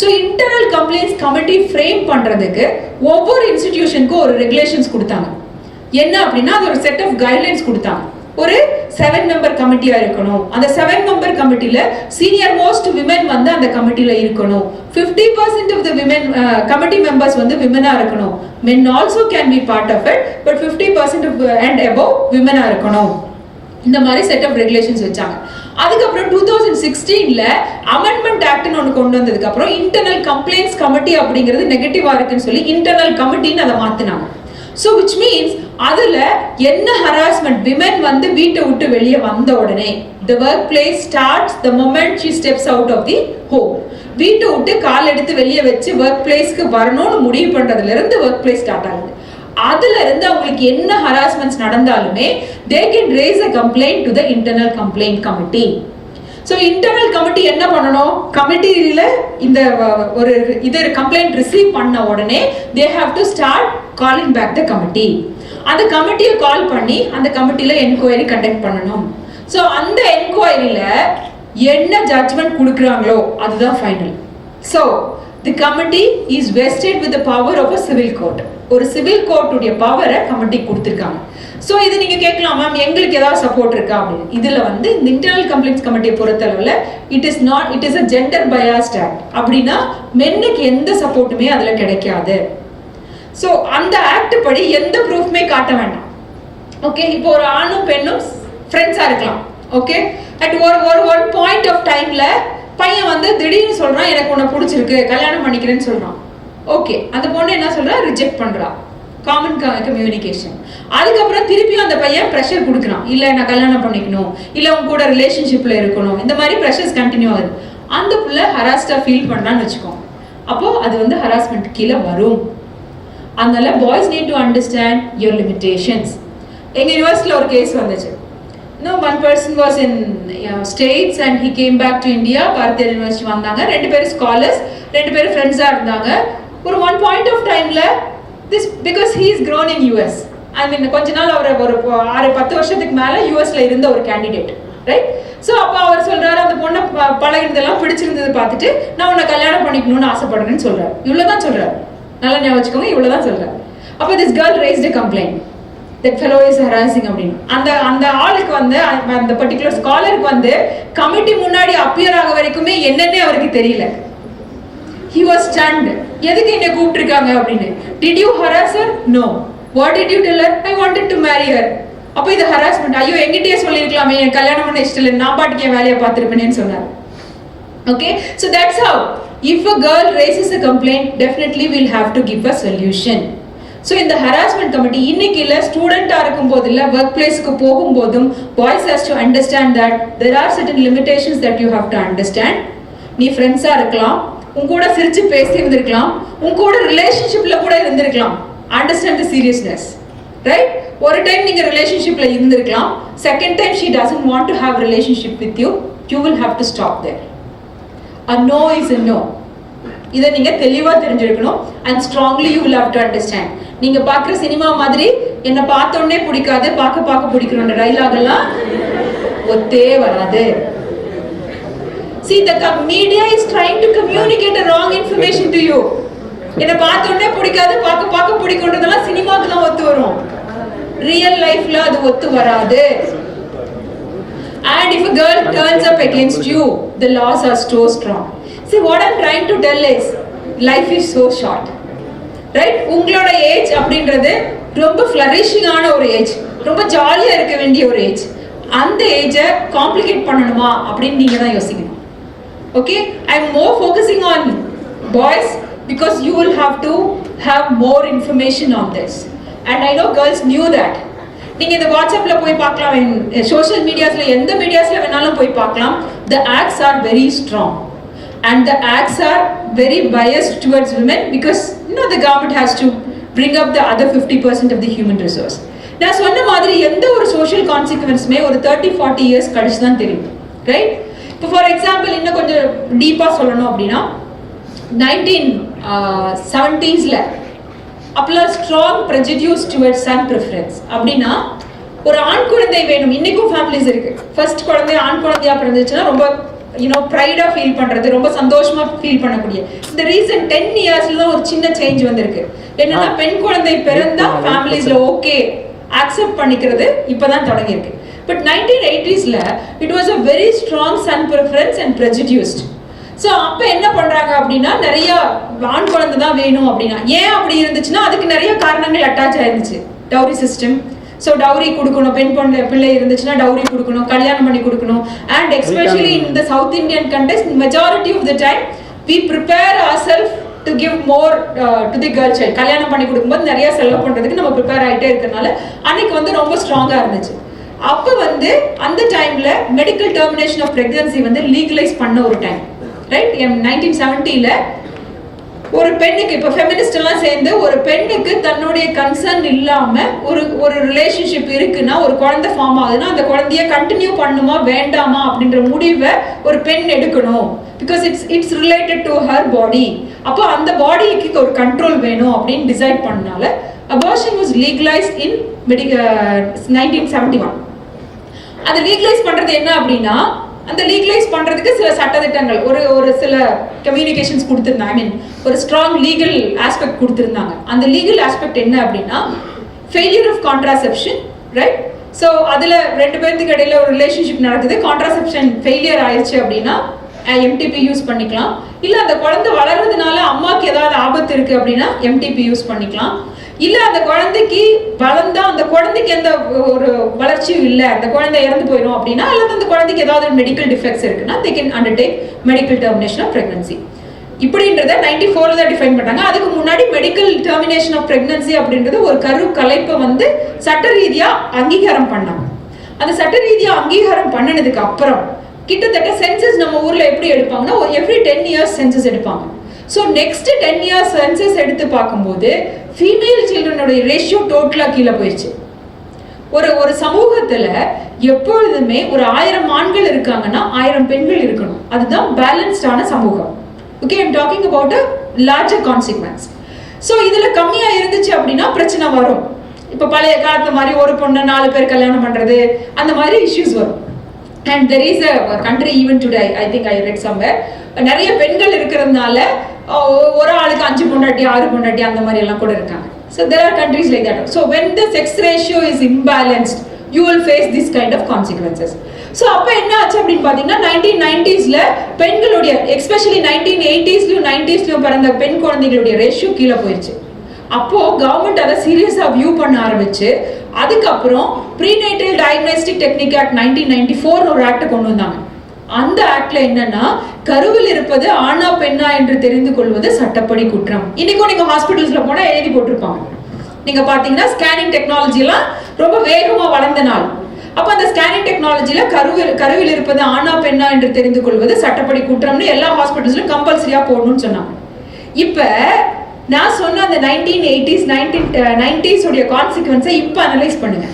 So internal complaints committee frame பண்றதுக்கு ஒவ்வொரு இன்ஸ்டிடியூஷனுக்கும் ஒரு ரெகுலேஷன்ஸ் கொடுத்தாங்க. என்ன அப்படின்னா அது ஒரு செட் ஆஃப் கைட்லைன்ஸ் கொடுத்தாங்க. ஒரு 7 மெம்பர் கமிட்டியா இருக்கணும். அந்த 7 மெம்பர் கமிட்டில சீனியர் மோஸ்ட் விமன் வந்து அந்த கமிட்டில இருக்கணும். 50% of the women committee members வந்து விமனா இருக்கணும். men also can be part of it but 50% of and above விமனா இருக்கணும். இந்த மாதிரி செட் ஆஃப் ரெகுலேஷன்ஸ் வச்சாங்க. அதுக்கப்புறம் 2016ல அமெண்ட்மெண்ட் ஆக்ட்னு ஒன்று கொண்டு வந்ததுக்கு அப்புறம் இன்டர்னல் கம்ப்ளைண்ட்ஸ் கமிட்டி அப்படிங்கிறது நெகட்டிவா இருக்குன்னு சொல்லி இன்டர்னல் கமிட்டின்னு அதை மாத்தினாங்க. So which means அதுல என்ன ஹராஸ்மெண்ட் விமன் வந்து வீட்டை விட்டு வெளியே வந்த உடனே the workplace starts the moment she steps out of the home. வீட்டை விட்டு கால் எடுத்து வெளியே வச்சு ஒர்க் பிளேஸ்க்கு வரணும்னு முடிவு பண்றதுல இருந்து ஒர்க் பிளேஸ் ஸ்டார்ட் ஆகுது. அதுல இருந்து அவங்களுக்கு என்ன harassments நடந்தாலுமே they can raise a complaint to the internal complaint committee. So internal committee என்ன பண்ணணும் கமிட்டியில இந்த ஒரு இது கம்ப்ளைண்ட் ரிசீவ் பண்ண உடனே they have to start calling back the committee. அந்த கமிட்டியை கால் பண்ணி அந்த கமிட்டியில என்கொயரி கண்டக்ட் பண்ணணும். ஸோ அந்த என்கொயரியில என்ன ஜட்ஜ்மெண்ட் கொடுக்குறாங்களோ அதுதான் final. So the committee is vested with the power of a civil court. ஒரு சிவில் கோர்ட்டுடைய பவரை கமிட்டி கொடுத்துருக்காங்க. ஸோ இது நீங்க கேட்கலாம் மேம் எங்களுக்கு ஏதாவது சப்போர்ட் இருக்கா அப்படின்னு. இதுல வந்து இந்த இன்டர்னல் கம்ப்ளைண்ட்ஸ் கமிட்டியை பொறுத்தளவுல it is a gender biased act. அப்படின்னா மென்னுக்கு எந்த சப்போர்ட்டுமே அதுல கிடைக்காது. ஸோ அந்த ஆக்ட் படி எந்த ப்ரூஃப்மே காட்ட வேண்டாம். ஓகே, இப்போ ஒரு ஆணும் பெண்ணும் ஃப்ரெண்ட்ஸா இருக்கலாம். ஓகே, அட் ஒரு பாயிண்ட் ஆஃப் டைம்ல பையன் வந்து திடீர்னு சொல்றான் எனக்கு உன்னை பிடிச்சிருக்கு கல்யாணம் பண்ணிக்கிறேன்னு சொல்றான். ஓகே, அந்த பொண்ணு என்ன சொல்றா ரிஜெக்ட் பண்றா. Common communication. அதுக்கப்புறம் திருப்பியும் அந்த பையன் ப்ரெஷர் கொடுக்குறான். இல்ல நான் கல்யாணம் பண்ணிக்கணும், இல்ல உங்க கூட ரிலேஷன்ஷிப்ல இருக்கணும், இந்த மாதிரி ப்ரெஷர்ஸ் கண்டினியூ ஆகுது. அந்த புள்ள ஹராஸ்டா ஃபீல் பண்றான்னு வச்சுக்கோ, அப்போ அது வந்து ஹராஸ்மெண்ட் கீழே வரும். அதனால boys need to understand your limitations. எங்க யூனிவர்சிட்டியில ஒரு கேஸ் வந்துச்சு. one person was in states and he came back to India. Bharathiar University வந்தாங்க. 2 பேரும் ஸ்காலர்ஸ், 2 பேரும் ஃப்ரெண்ட்ஸா இருந்தாங்க. ஒரு one point of timeல this because he is grown in US ஐ மீன் கொஞ்ச நாள் அவர் ஒரு 6-10 வருஷத்துக்கு மேல யூஎஸ்ல இருந்த ஒரு கேண்டிடேட், ரைட்? ஸோ அப்போ அவர் சொல்றாரு, அந்த பொண்ணை பழகினதெல்லாம் பிடிச்சிருந்தது பார்த்துட்டு நான் உன்னை கல்யாணம் பண்ணிக்கணும்னு ஆசைப்படுறேன்னு சொல்றாரு. இவ்வளவுதான் சொல்றாரு, நல்லா ஞாபகம் வச்சுக்கோங்க, இவ்வளவுதான் சொல்றாரு. அப்போ this girl raised a complaint that fellow is harassing அப்படின்னு. அந்த ஆளுக்கு வந்து அந்த பர்டிகுலர் ஸ்காலருக்கு வந்து கமிட்டி முன்னாடி அப்பியர் ஆக வரைக்குமே என்னன்னே அவருக்கு தெரியல. He was stunned. எதுக்கு என்ன கூப்பிட்டுருக்காங்க அப்படின்னு. Did you harass her? No. What did you tell her? I wanted to marry her. அப்போ இது ஹராஸ்மெண்ட். ஐயோ எங்கிட்டயே சொல்லியிருக்கலாமே, என் கல்யாணம் பண்ண இஷ்டம் இல்லை, நான் பாட்டுக்கு என் வேலையை பார்த்துருப்பேன்னு சொன்னார். Okay, so that's how if a girl raises a complaint, definitely we'll have to give a solution. So in the harassment committee, இன்னைக்கு இல்ல ஸ்டூடெண்டா இருக்கும்போது இல்ல ஒர்க் பிளேஸ்க்கு போகும்போதும் boys has to understand that there are certain limitations that you have to understand. நீ ஃப்ரெண்ட்ஸா இருக்கலாம், உன் கூட சிரிச்சு பேசி இருந்திருக்கலாம், உன் கூட ரிலேஷன்ஷிப்ல கூட இருந்திருக்கலாம். Understand the seriousness, right? ஒரு டைம் நீங்க ரிலேஷன்ஷிப்ல இருந்திருக்கலாம், second time she doesn't want to have relationship with you, you will have to stop there. A no is a no. இதை நீங்க தெளிவா தெரிஞ்சிருக்கணும். and strongly you will have to understand. நீங்க பார்க்குற சினிமா மாதிரி என்ன பார்த்த உடனே பிடிக்காது, பார்க்க பிடிக்கிறோம் டைலாக் எல்லாம் ஒத்தே வராது. See, the media is trying to communicate a wrong information to you. என்ன பார்த்த உடனே பிடிக்காது, பார்க்க பிடிக்கும்ன்றதெல்லாம் சினிமாக்கு தான் ஒத்து வரும், ரியல் லைஃப்ல அது ஒத்து வராது. And if a girl turns up against you, the laws are so strong. See, what I'm trying to tell is life is so short, right? உங்களோட ஏஜ் அப்படின்றது ரொம்ப ஃப்ளரிஷிங் ஆன ஒரு ஏஜ், ரொம்ப ஜாலியா இருக்க வேண்டிய ஒரு ஏஜ். அந்த ஏஜை காம்ப்ளிகேட் பண்ணணுமா அப்படின்னு நீங்க தான் யோசிக்கணும். Okay, I'm more focusing on boys because you will have to have more information on this, and I know girls knew that. நீங்க இந்த வாட்ஸ்அப்ல போய் பார்க்கலாம், சோஷியல் மீடியாஸ்ல எந்த மீடியாஸ்ல வேணாலும் போய் பார்க்கலாம். The acts are very strong and the acts are very biased towards women because the government has to bring up the other 50% of the human resource. நான் சொன்ன மாதிரி எந்த ஒரு சோஷியல் கான்சிக்வன்ஸுமே ஒரு 30-40 இயர்ஸ் கழிச்சு தான் தெரியும், ரைட்? இப்போ ஃபார் எக்ஸாம்பிள் இன்னும் கொஞ்சம் டீப்பாக சொல்லணும் அப்படின்னா 1970s அப்பெல்லாம் strong prejudice towards Sun preference. அப்படின்னா ஒரு ஆண் குழந்தை வேணும். இன்னைக்கும் ஃபேமிலிஸ் இருக்கு, ஃபர்ஸ்ட் குழந்தை ஆண் குழந்தையா பிறந்துச்சுன்னா ரொம்ப ப்ரைடா ஃபீல் பண்றது, ரொம்ப சந்தோஷமா ஃபீல் பண்ணக்கூடிய. இந்த ரீசன்ட் 10 இயர்ஸ்ல தான் ஒரு சின்ன சேஞ்ச் வந்திருக்கு. என்னன்னா பெண் குழந்தை பிறந்தா ஃபேமிலிஸ்ல ஓகே அக்செப்ட் பண்ணிக்கிறது இப்பதான் தொடங்கியிருக்கு. But 1980s it was a very strong son preference and prejudiced. So அப்போ என்ன பண்ணுறாங்க அப்படின்னா நிறைய ஆண் குழந்தை தான் வேணும் அப்படின்னா. ஏன் அப்படி இருந்துச்சுன்னா அதுக்கு நிறைய காரணங்கள் அட்டாச் ஆயிருந்துச்சு. டவுரி சிஸ்டம், ஸோ டவுரி கொடுக்கணும், பெண் பொண்ணு பிள்ளை இருந்துச்சுன்னா டவுரி கொடுக்கணும், கல்யாணம் பண்ணி கொடுக்கணும். And especially in the South Indian context majority of the time we prepare ourselves to give more to the girl child. கல்யாணம் பண்ணி கொடுக்கும்போது நிறைய செலவு பண்ணுறதுக்கு நம்ம ப்ரிப்பேர் ஆகிட்டே இருக்கிறதுனால அன்னைக்கு வந்து ரொம்ப ஸ்ட்ராங்காக இருந்துச்சு. அப்போ வந்து அந்த டைமில் மெடிக்கல் டெர்மினேஷன் ஆஃப் ப்ரெக்னன்சி வந்து லீகலைஸ் பண்ண ஒரு டைம், ரைட்? 1970 ஒரு பெண்ணுக்கு இப்போ ஃபெமினிஸ்ட் எல்லாம் சேர்ந்து ஒரு பெண்ணுக்கு தன்னுடைய கன்சர்ன் இல்லாம ஒரு ரிலேஷன்ஷிப் இருக்குன்னா, ஒரு குழந்தை ஃபார்ம் ஆகுதுன்னா அந்த குழந்தைய கண்டினியூ பண்ணுமா வேண்டாமா அப்படின்ற முடிவை ஒரு பெண் எடுக்கணும். Because it's related to her பாடி. அப்போ அந்த பாடிக்கு ஒரு கண்ட்ரோல் வேணும் அப்படின்னு டிசைட் பண்ணனால அபார்ஷன் வாஸ் லீகலைஸ்ட் இன் 1971. அது லீகலைஸ் பண்றது என்ன அப்படின்னா, அந்த லீகலைஸ் பண்றதுக்கு சில சட்டதிட்டங்கள், ஒரு சில கம்யூனிகேஷன்ஸ் கொடுத்துருந்தாங்க. ஐ மீன் ஒரு ஸ்ட்ராங் லீகல் ஆஸ்பெக்ட் கொடுத்துருந்தாங்க. அந்த லீகல் ஆஸ்பெக்ட் என்ன அப்படின்னா failure of contraception, right? So அதில் 2 பேருக்கு இடையில ஒரு ரிலேஷன்ஷிப் நடக்குது, கான்ட்ராசெப்ஷன் ஃபெயிலியர் ஆயிடுச்சு அப்படின்னா எம்டிபி யூஸ் பண்ணிக்கலாம். இல்லை அந்த குழந்தை வளர்றதுனால அம்மாவுக்கு ஏதாவது ஆபத்து இருக்கு அப்படின்னா எம்டிபி யூஸ் பண்ணிக்கலாம். இல்லை அந்த குழந்தைக்கு வளர்ந்தா அந்த குழந்தைக்கு எந்த ஒரு வளர்ச்சியும் இல்லை, அந்த குழந்தை இறந்து போயிடும் அப்படின்னா, அல்லது அந்த குழந்தைக்கு ஏதாவது மெடிக்கல் டிஃபெக்ட்ஸ் இருக்குன்னா they can undertake medical termination of pregnancy. இப்படின்றத 94 தான் டிஃபைன் பண்ணாங்க. அதுக்கு முன்னாடி மெடிக்கல் டெர்மினேஷன் ஆஃப் பிரெக்னன்சி அப்படின்றது ஒரு கரு கலைப்பை வந்து சட்ட ரீதியா அங்கீகாரம் பண்ணாங்க. அந்த சட்ட ரீதியா அங்கீகாரம் பண்ணினதுக்கு அப்புறம் கிட்டத்தட்ட சென்சஸ் நம்ம ஊர்ல எப்படி எடுப்பாங்கன்னா எவ்ரி 10 years சென்சஸ் எடுப்பாங்க. ஸோ நெக்ஸ்ட் 10 years சென்சஸ் எடுத்து பார்க்கும்போது ஃபீமேல் சில்ட்ரனுடைய ரேஷியோ டோட்டலாக கீழே போயிடுச்சு. ஒரு சமூகத்துல எப்பொழுதுமே ஒரு 1000 ஆண்கள் இருக்காங்கன்னா 1000 பெண்கள் இருக்கணும். அதுதான் பேலன்ஸ்டான சமூகம். Okay, I'm talking about a larger consequence. So இதுல கம்மியா இருந்துச்சு அப்படின்னா பிரச்சனை வரும். இப்போ பழைய காலத்து மாதிரி ஒரு பொண்ணு 4 பேர் கல்யாணம் பண்றது அந்த மாதிரி இஷ்யூஸ் வரும். And there is a country even today, I think I read somewhere, நிறைய பெண்கள் இருக்கிறதுனால ஒரு ஆளுக்கு 5 பொண்டாட்டி 6 பொண்டாட்டி அந்த மாதிரி எல்லாம் கூட இருக்காங்க. So there are countries like that. So when the sex ratio is imbalanced, you will face this kind of consequences. So அப்ப என்ன ஆச்சு அப்படின்னு பாத்தீங்கன்னா 1990sல பெண்களுடைய எஸ்பெஷலி 1980sலயும் 90sலயும் பிறந்த பெண் குழந்தைகளுடைய ரேஷியோ கீழே போயிடுச்சு. அப்போ கவர்மெண்ட் அதை சீரியஸா வியூ பண்ண ஆரம்பிச்சு அதுக்கப்புறம் ப்ரீநேட்டல் டயக்னாஸ்டிக் டெக்னிக் ஆக்ட் 1994 ஒரு ஆக்ட் கொண்டு வந்தாங்க. அந்த ஆக்ட்ல என்னன்னா கருவில் இருப்பது ஆணா பெண்ணா என்று தெரிந்து கொள்வது சட்டப்படி குற்றம். இன்னைக்கும் நீங்க ஹாஸ்பிட்டல்ஸ்ல போனா எழுதி போட்டிருப்பாங்க. நீங்க பாத்தீங்கன்னா ஸ்கேனிங் டெக்னாலஜி எல்லாம் ரொம்ப வேகமா வளர்ந்த நாள். அப்ப அந்த ஸ்கேனிங் டெக்னாலஜில கருவில் இருப்பது ஆணா பெண்ணா என்று தெரிந்து கொள்வது சட்டப்படி குற்றம்னு எல்லா ஹாஸ்பிட்டல்ஸ்லயும் கம்பல்சரியா போடணும்னு சொன்னாங்க. இப்ப நான் சொன்ன அந்த 1990s உடைய கான்சிக்வன்ஸை இப்ப அனலைஸ் பண்ணுங்க.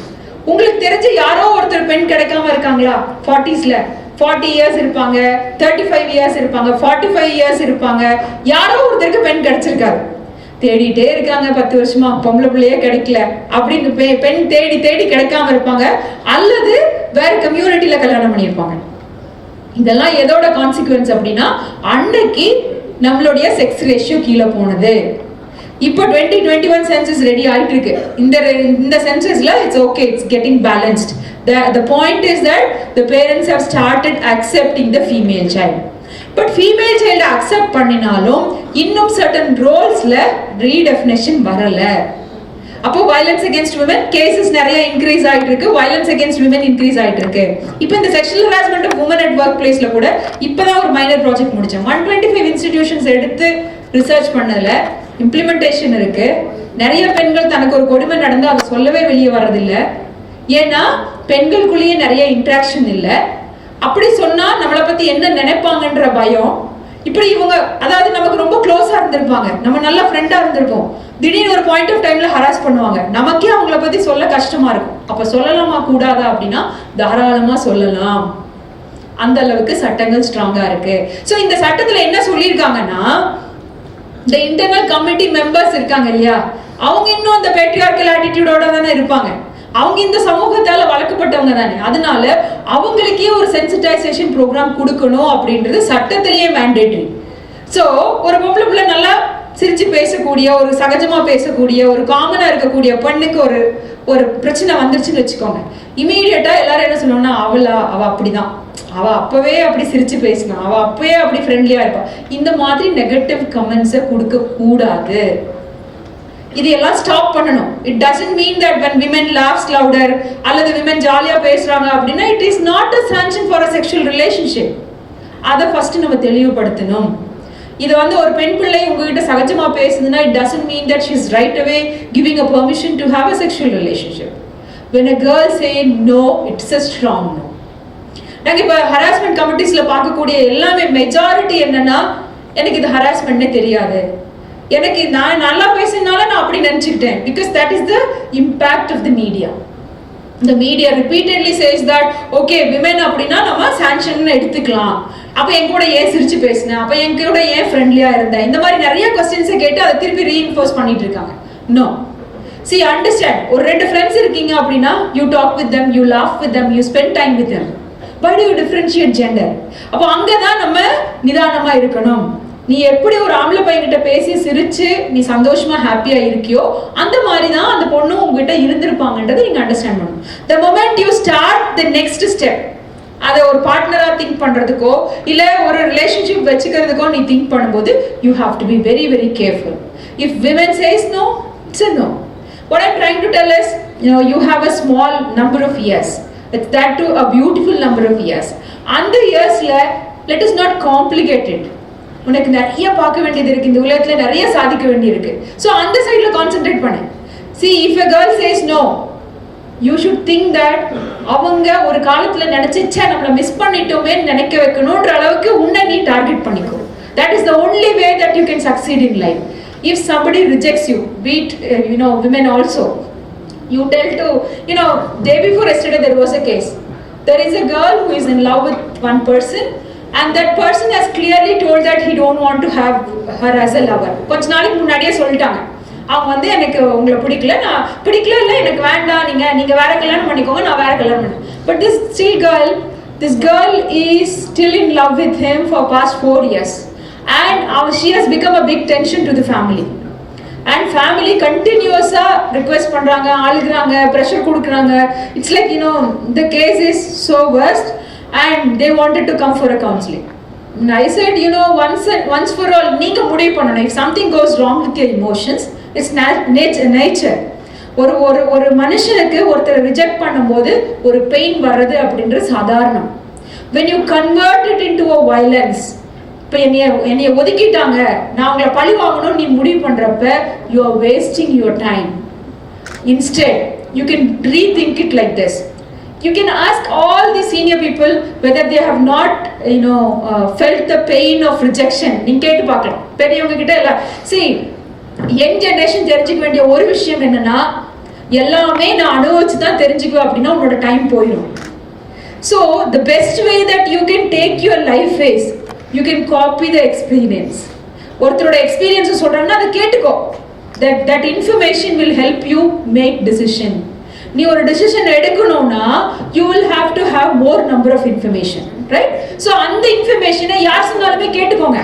உங்களுக்கு தெரிஞ்ச யாரோ ஒருத்தர் பெண் கிடைக்காம இருக்காங்களா? 40sல 40 years இருப்பாங்க, 35 years இருப்பாங்க, 45 years இருப்பாங்க. யாரோ ஒருத்தருக்கு பெண் கிடைச்சிருக்காரு. தேடிட்டே இருக்காங்க 10 வருஷமா பொம்பளை பிள்ளையே கிடைக்கல அப்படின்னு பெண் தேடி தேடி கிடைக்காம இருப்பாங்க, அல்லது வேற கம்யூனிட்டியில கல்யாணம் பண்ணியிருப்பாங்க. இதெல்லாம் எதோட கான்சிக்வன்ஸ் அப்படின்னா அன்னைக்கு நம்மளுடைய செக்ஸ் ரேஷியோ கீழே போனது. இப்போ 2021 சென்சஸ் ரெடி ஆயிட்டு இருக்கு. இந்த சென்சஸ்ல it's okay, it's getting balanced. The point is that the parents have started accepting the female child. But female child accept பண்ணினாலும் இன்னும் certain roles-ல redefinition வரல. அப்போ violence against women cases நிறைய increase ஆயிட்டு இருக்கு, violence against women increase ஆயிட்டு இருக்கு. இப்போ இந்த sexual harassment of women at workplace-ல கூட இப்பதான் ஒரு minor project முடிச்சேன். 125 institutions எடுத்து ரிசர்ச் பண்ணதுல இம்ப்ளிமெண்டேஷன் இருக்கு. நிறைய பெண்கள் தனக்கு ஒரு கொடுமை நடந்து அதை சொல்லவே வெளியே வர்றதில்லை. ஏன்னா பெண்களுக்குள்ளேயே நிறைய இன்ட்ராக்ஷன் இல்லை. அப்படி சொன்னா நம்மளை பத்தி என்ன நினைப்பாங்கன்ற பயம். இப்படி இவங்க அதாவது நமக்கு ரொம்ப க்ளோஸா இருந்திருப்பாங்க, நம்ம நல்ல ஃப்ரெண்டா இருந்திருப்போம், திடீர்னு ஒரு பாயிண்ட் ஆஃப் டைம்ல ஹராஸ் பண்ணுவாங்க, நமக்கே அவங்கள பத்தி சொல்ல கஷ்டமா இருக்கும். அப்ப சொல்லலாமா கூடாதா அப்படின்னா தாராளமா சொல்லலாம். அந்த அளவுக்கு சட்டங்கள் ஸ்ட்ராங்கா இருக்கு. சோ இந்த சட்டத்துல என்ன சொல்லியிருக்காங்கன்னா இந்த இன்டர்னல் கமிட்டி மெம்பர்ஸ் இருக்காங்க இல்லையா, அவங்க இன்னும் அந்த பேட்ரியார்கல் ஆட்டிடியூடோட தானே இருப்பாங்க. அவங்க இந்த சமூகத்தால வளர்க்கப்பட்டவங்க தானே, அதனால அவங்களுக்கே ஒரு சென்சிட்டைசேஷன் ப்ரோக்ராம் கொடுக்கணும் அப்படின்றது சட்டத்திலேயே மேண்டேட்டரி. ஸோ ஒரு பொம்பளை பிள்ளை நல்லா சிரிச்சு பேசக்கூடிய, ஒரு சகஜமா பேசக்கூடிய, ஒரு காமனா இருக்கக்கூடிய பெண்ணுக்கு ஒரு பிரச்சனை வந்துருச்சுன்னு வச்சுக்கோங்க, இமீடியட்டா எல்லாரும் என்ன சொல்லுவாங்கன்னா அவ அப்படிதான், அவ அப்பவே அப்படி சிரிச்சு பேசினா, அவ அப்பவே அப்படி ஃப்ரெண்ட்லியா இருப்பா. இந்த மாதிரி நெகட்டிவ் கமெண்ட்ஸை கொடுக்க கூடாது. இதெல்லாம் ஸ்டாப் பண்ணணும். It doesn't mean that when women laughs louder அல்லது women ஜாலியா பேசுறாங்க அப்படின்னா it is not a sanction for a sexual relationship. அதை ஃபர்ஸ்ட் நம்ம தெளிவுபடுத்தணும். இது ஒரு பெண் பிள்ளை உங்ககிட்ட சகஜமா பேசுதுன்னா it doesn't mean that she is right away giving a permission to have a sexual relationship. When a girl say no, it's a strong no. நாங்க இப்ப ஹராஸ்மெண்ட் கமிட்டிஸ்ல பார்க்கக்கூடிய எல்லாமே மெஜாரிட்டி என்னன்னா எனக்கு இது ஹராஸ்மெண்ட்னே தெரியாது, எனக்கு நான் நல்லா பேசினால நான் அப்படி நினைச்சுக்கிட்டேன். Because that is the impact of the media. The media repeatedly says that okay women அப்படினா நம்ம சாங்ஷன் எடுத்துக்கலாம், அப்ப என் கூட ஏன் சிரிச்சு பேசின, அப்ப என் கூட ஏன் ஃப்ரெண்ட்லியா இருந்த, இந்த மாதிரி நிறைய क्वेश्चंस கேட்டு அதை திருப்பி ரீஇன்ஃபோர்ஸ் பண்ணிட்டு இருக்காங்க. நோ, see understand, ஒரு ரெண்டு ஃப்ரெண்ட்ஸ் இருக்கீங்க அப்படினா you talk with them, you laugh with them, you spend time with them. Why do you differentiate gender? அப்ப அங்கதான் நம்ம நிதானமா இருக்கணும். நீ எப்படி ஒரு ஆம்பளை பையன்கிட்ட பேசி சிரிச்சு நீ சந்தோஷமா ஹாப்பியா இருக்கியோ அந்த மாதிரி தான் அந்த பொண்ணு உங்ககிட்ட இருந்திருப்பாங்கன்றதை நீங்க அண்டர்ஸ்டாண்ட் பண்ணணும். The moment you start the next step, அதை ஒரு பார்ட்னரா திங்க் பண்றதுக்கோ இல்ல ஒரு ரிலேஷன்ஷிப் வச்சுக்கிறதுக்கோ நீ திங்க் பண்ணும்போது you have to be very very careful. If women says no, it's a no. What I'm trying to tell is, you have a small number of years. It's that too a beautiful number of years. And the yearsல let us not complicate it. உனக்கு நிறைய பார்க்க வேண்டியது இருக்கு, இந்த உலகத்துல நிறைய சாதிக்க வேண்டி இருக்கு. ஸோ அந்த சைட்ல கான்சென்ட்ரேட் பண்ணு. See, if a girl says no, you should think that அவங்க ஒரு காலத்துல நினைச்சா நம்மள மிஸ் பண்ணிட்டோமே நினைக்க வைக்கணும்ன்ற அளவுக்கு உன்னை நீ டார்கெட் பண்ணிக்கோ. That is the only way that you can succeed in life. If somebody rejects you, be it women also, you tell to day before yesterday there was a case. There is a girl who is in love with one person. And that person has clearly told that he don't want to have her as a lover. கொஞ்ச நாளைக்கு முன்னாடியே சொல்லிட்டாங்க. அவங்க வந்து எனக்கு உங்களை பிடிக்கல, நான் பிடிக்கல இல்லை எனக்கு வேண்டாம், நீங்க வேற கல்யாணம் பண்ணிக்கோங்க, நான் வேற கல்யாணம் பண்ணேன். But this girl is still in love with him for past 4 years and she has become a big tension to the family. And family continuously request பண்றாங்க, அழுகுறாங்க, pressure கொடுக்குறாங்க. It's like, you know, the case is so worst and they wanted to come for a counseling. And I said, you know, once for all, நீங்க முடிவு பண்ணணும். If something goes wrong with your emotions, it's nature. ஒரு மனுஷனுக்கு ஒருத்தர் reject பண்ணும்போது ஒரு pain வர்றது அப்படின்றது சாதாரணம். When you convert it into a violence, இப்போ என்னைய ஒதுக்கிட்டாங்க, நான் உங்களை பழி வாங்கணும் நீ முடிவு பண்றப்ப you are wasting your time. Instead, you can rethink it like this. You can ask all the senior people whether they have not, felt the pain of rejection. நீங்க கேட்டு பார்க்கலாம் பெரியவங்க கிட்ட எல்லாம். See, யங் ஜெனரேஷன் தெரிஞ்சுக்க வேண்டிய ஒரு விஷயம் என்னன்னா, எல்லாமே நான் அனுபவிச்சு தான் தெரிஞ்சுக்குவேன் அப்படின்னா உன்னோட டைம் போயிடும். So the best way that you can take your life is you can copy the experience. ஒருத்தரோட எக்ஸ்பீரியன்ஸ் சொல்றாங்கன்னா அதை கேட்டுக்கோ. That information will help you make decision. நீ ஒரு decision எடுக்கணும்னா you will have to have more number of information, right? So அந்த இன்ஃபர்மேஷனை யார் சொன்னாலுமே கேட்டுக்கோங்க.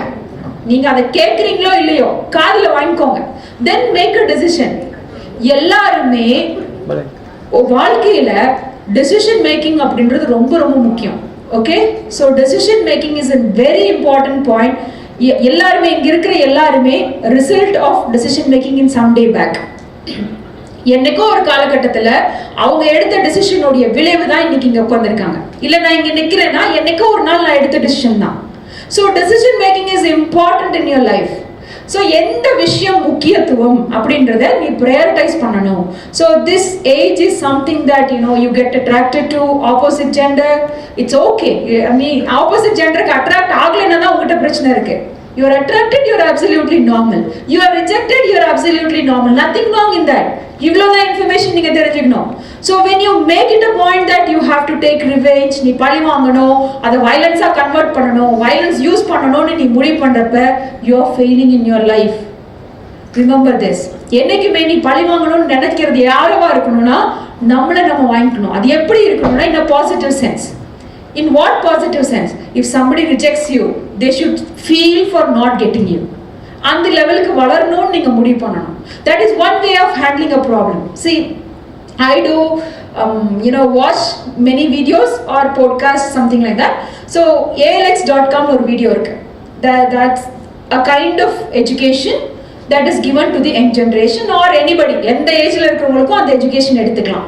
நீங்க அதை கேட்குறீங்களோ இல்லையோ காதுல வாங்கிக்கோங்க. Then make a decision. எல்லாருமே வாழ்க்கையில decision making அப்படின்றது ரொம்ப ரொம்ப முக்கியம். Okay, so decision making is a very important point. எல்லாருமே இங்க இருக்கிற எல்லாருமே result of decision making in some day back. என்னைக்கோ ஒரு காலகட்டத்தில் அவங்க எடுத்த டெசிஷனுடைய விளைவு தான் இன்னைக்கு இங்க உட்காந்துருக்காங்க. இல்லை நான் இங்க நிக்கிறேன்னா என்னைக்கோ ஒரு நாள் நான் எடுத்த டெசிஷன் தான். So decision making is important in your life. So எந்த விஷயம் முக்கியத்துவம் அப்படின்றத நீ ப்ரையாரிட்டைஸ் பண்ணணும். So this age is something that you get attracted to opposite gender. It's okay. நீ ஆப்போசிட் ஜெண்டருக்கு அட்ராக்ட் ஆகலைன்னா தான் உங்ககிட்ட பிரச்சனை இருக்கு. You are attracted, you are absolutely normal. You are rejected, you are absolutely normal. Nothing wrong in that. இவ்வளோதான் information நீங்க தெரிஞ்சுக்கணும். So when you make it a point that you have to take revenge, நீ பழி வாங்கணும், அதை வயலன்ஸாக கன்வெர்ட் பண்ணணும், வயலன்ஸ் யூஸ் பண்ணணும்னு நீ முடிவு பண்ணுறப்ப you are failing in your life. Remember this. என்னைக்குமே நீ பழி வாங்கணும்னு நினைக்கிறது யாரவா இருக்கணும்னா நம்மளை நம்ம வாங்கிக்கணும். அது எப்படி இருக்கணும்னா in a positive sense. In what positive sense? If somebody rejects you, they should feel for not getting you. அந்த லெவலுக்கு வளரணும்னு நீங்க முடிவு பண்ணணும். That is one way of handling a problem. See, I do watch many videos or podcasts, something like that. So alx.com ஒரு video இருக்கு. That's a kind of education that is given to the young generation or anybody. எந்த ஏஜ்ல இருக்கிறவங்களுக்கும் அந்த education எடுத்துக்கலாம்.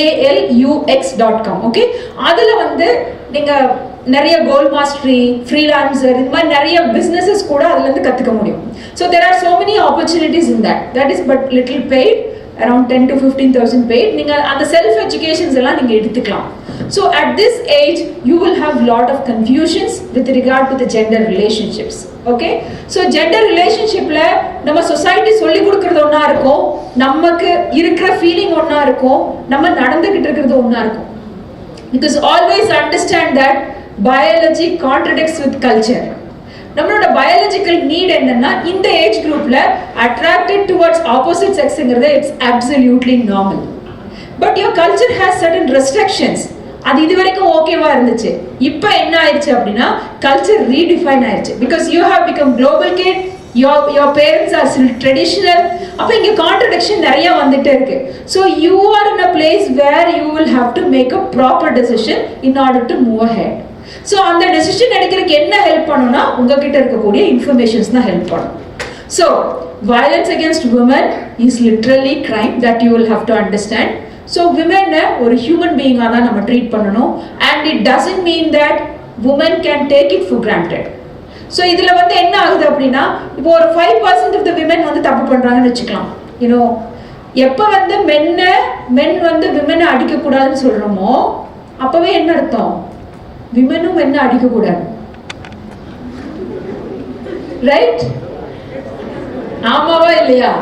alux.com. Okay, அதில் வந்து நீங்கள் நிறைய கோல் மாஸ்டரி, ஃப்ரீலான்சர், இந்த மாதிரி நிறைய பிஸ்னஸஸ் கூட அதுலேருந்து கற்றுக்க முடியும். So there are so many opportunities in that is but little paid, around 10,000 to 15,000 paid. நீங்கள் அந்த செல்ஃப் எஜுகேஷன்ஸ் எல்லாம் நீங்கள் எடுத்துக்கலாம். So at this age you will have lot of confusions with regard to the gender relationships. Okay, so gender ரிலேஷன்ஷிப்பில் நம்ம society சொல்லி கொடுக்குறது ஒன்றா இருக்கும், நமக்கு இருக்கிற ஃபீலிங் ஒன்றா இருக்கும், நம்ம நடந்துக்கிட்டு இருக்கிறது ஒன்றா இருக்கும். Because always understand that biology contradicts with culture. நம்மளோட biological need என்னன்னா இந்த ஏஜ் குரூப்ல attracted towards opposite sexங்கிறது it's absolutely normal. But your culture has certain restrictions. அது இது வரைக்கும் ஓகேவா இருந்துச்சு. இப்போ என்ன ஆயிடுச்சு அப்படின்னா கல்ச்சர் ரீடிஃபைன் ஆயிடுச்சு. Because you have become global kid, your parents are still traditional. அப்போ இங்கே கான்ட்ரடிக்ஷன் நிறைய வந்துட்டே இருக்கு. So you are in a place where you will have to make a proper decision in order to move ahead. So அந்த decision எடுக்கிறதுக்கு என்ன help பண்ணுன்னா உங்ககிட்ட இருக்கக்கூடிய இன்ஃபர்மேஷன்ஸ் தான் ஹெல்ப் பண்ணும். So violence against women is literally crime that you will have to understand. So விமெனை ஒரு ஹியூமன் பீயிங்காக தான் நம்ம ட்ரீட் பண்ணணும். And it doesn't mean that women can take it for granted. So இதில் வந்து என்ன ஆகுது அப்படின்னா இப்போ ஒரு 5% ஆஃப் த விமென் வந்து தப்பு பண்ணுறாங்கன்னு வச்சுக்கலாம். எப்போ வந்து மென் வந்து விமெனை அடிக்கக்கூடாதுன்னு சொல்கிறோமோ அப்போவே என்ன அர்த்தம்? விமெனும் மென்னை அடிக்கக்கூடாது, ரைட்? ஆமாவா இல்லையா?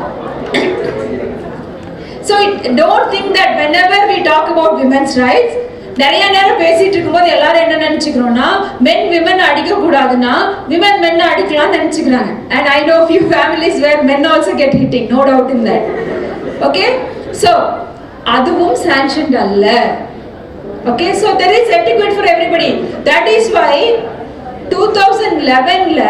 So don't think that whenever we talk about women's rights, நிறைய நேரம் பேசிட்டு இருக்கும்போது எல்லாரும் என்ன நினைச்சுக்கிறோம்னா men women அடிக்க கூடாதுன்னா women men அடிக்கலாம் நினைச்சுக்கிறாங்க. And I know few families where men also get hitting, no doubt in that. Okay, so அதுவும் sanctioned அல்ல. Okay, so there is etiquette for everybody. That is why 2011 இல்ல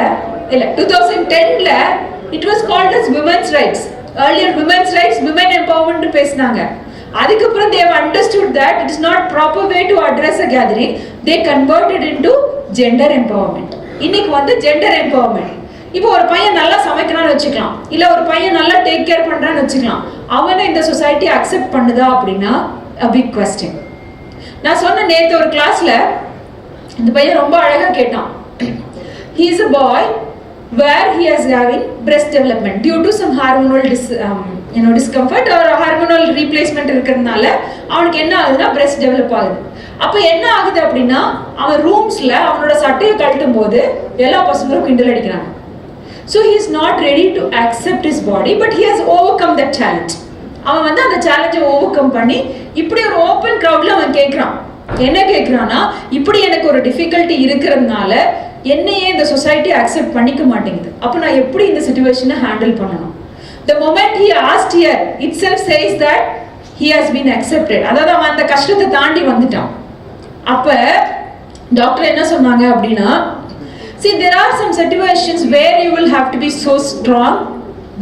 2010 it was called as women's rights. Earlier women's rights, women empowerment பேசினாங்க. அதுக்கப்புறம் they have understood that it is not proper way to address a gathering. They converted into gender empowerment. இன்னைக்கு வந்து gender empowerment. இப்போ ஒரு பையன் நல்லா சமைக்கிறான்னு வச்சுக்கலாம், இல்ல ஒரு பையன் நல்லா டேக் கேர் பண்றான்னு வச்சுக்கலாம், அவனை இந்த சொசைட்டி அக்செப்ட் பண்ணுதா அப்படின்னா a big question. நான் சொன்ன நேத்து ஒரு கிளாஸ்ல இந்த பையன் ரொம்ப அழகா கேட்டான். He is a boy where he is having breast development due to some hormonal discomfort or hormonal replacement இருக்கிறதுனால அவனுக்கு என்ன ஆகுதுன்னா breast develop ஆகுது. அப்ப என்ன ஆகுது அப்படின்னா அவன் ரூம்ஸ்ல அவனோட சட்டையை கழட்டும் போது எல்லா பசங்களும் கிண்டல் அடிக்கிறாங்க. So he is not ready to accept his body, but he has overcome that challenge. அவன் வந்து அந்த சேலஞ்சை ஓவர்கம் பண்ணி இப்படி ஒரு ஓப்பன் கிரவுட்ல அவன் கேட்கிறான். என்ன கேட்கிறான்னா, இப்படி எனக்கு ஒரு டிஃபிகல்ட்டி இருக்கிறதுனால என்னையே இந்த சொசைட்டி அக்செப்ட் பண்ணிக்க மாட்டேங்குது, அப்போ நான் எப்படி இந்த சிச்சுவேஷனை ஹேண்டில் பண்ணணும்? The moment he asked here itself says that he has been accepted. அதாவது அவன் அந்த கஷ்டத்தை தாண்டி வந்துட்டான். அப்ப டாக்டர் என்ன சொன்னாங்க அப்படின்னா, see there are some situations where you will have to be so strong,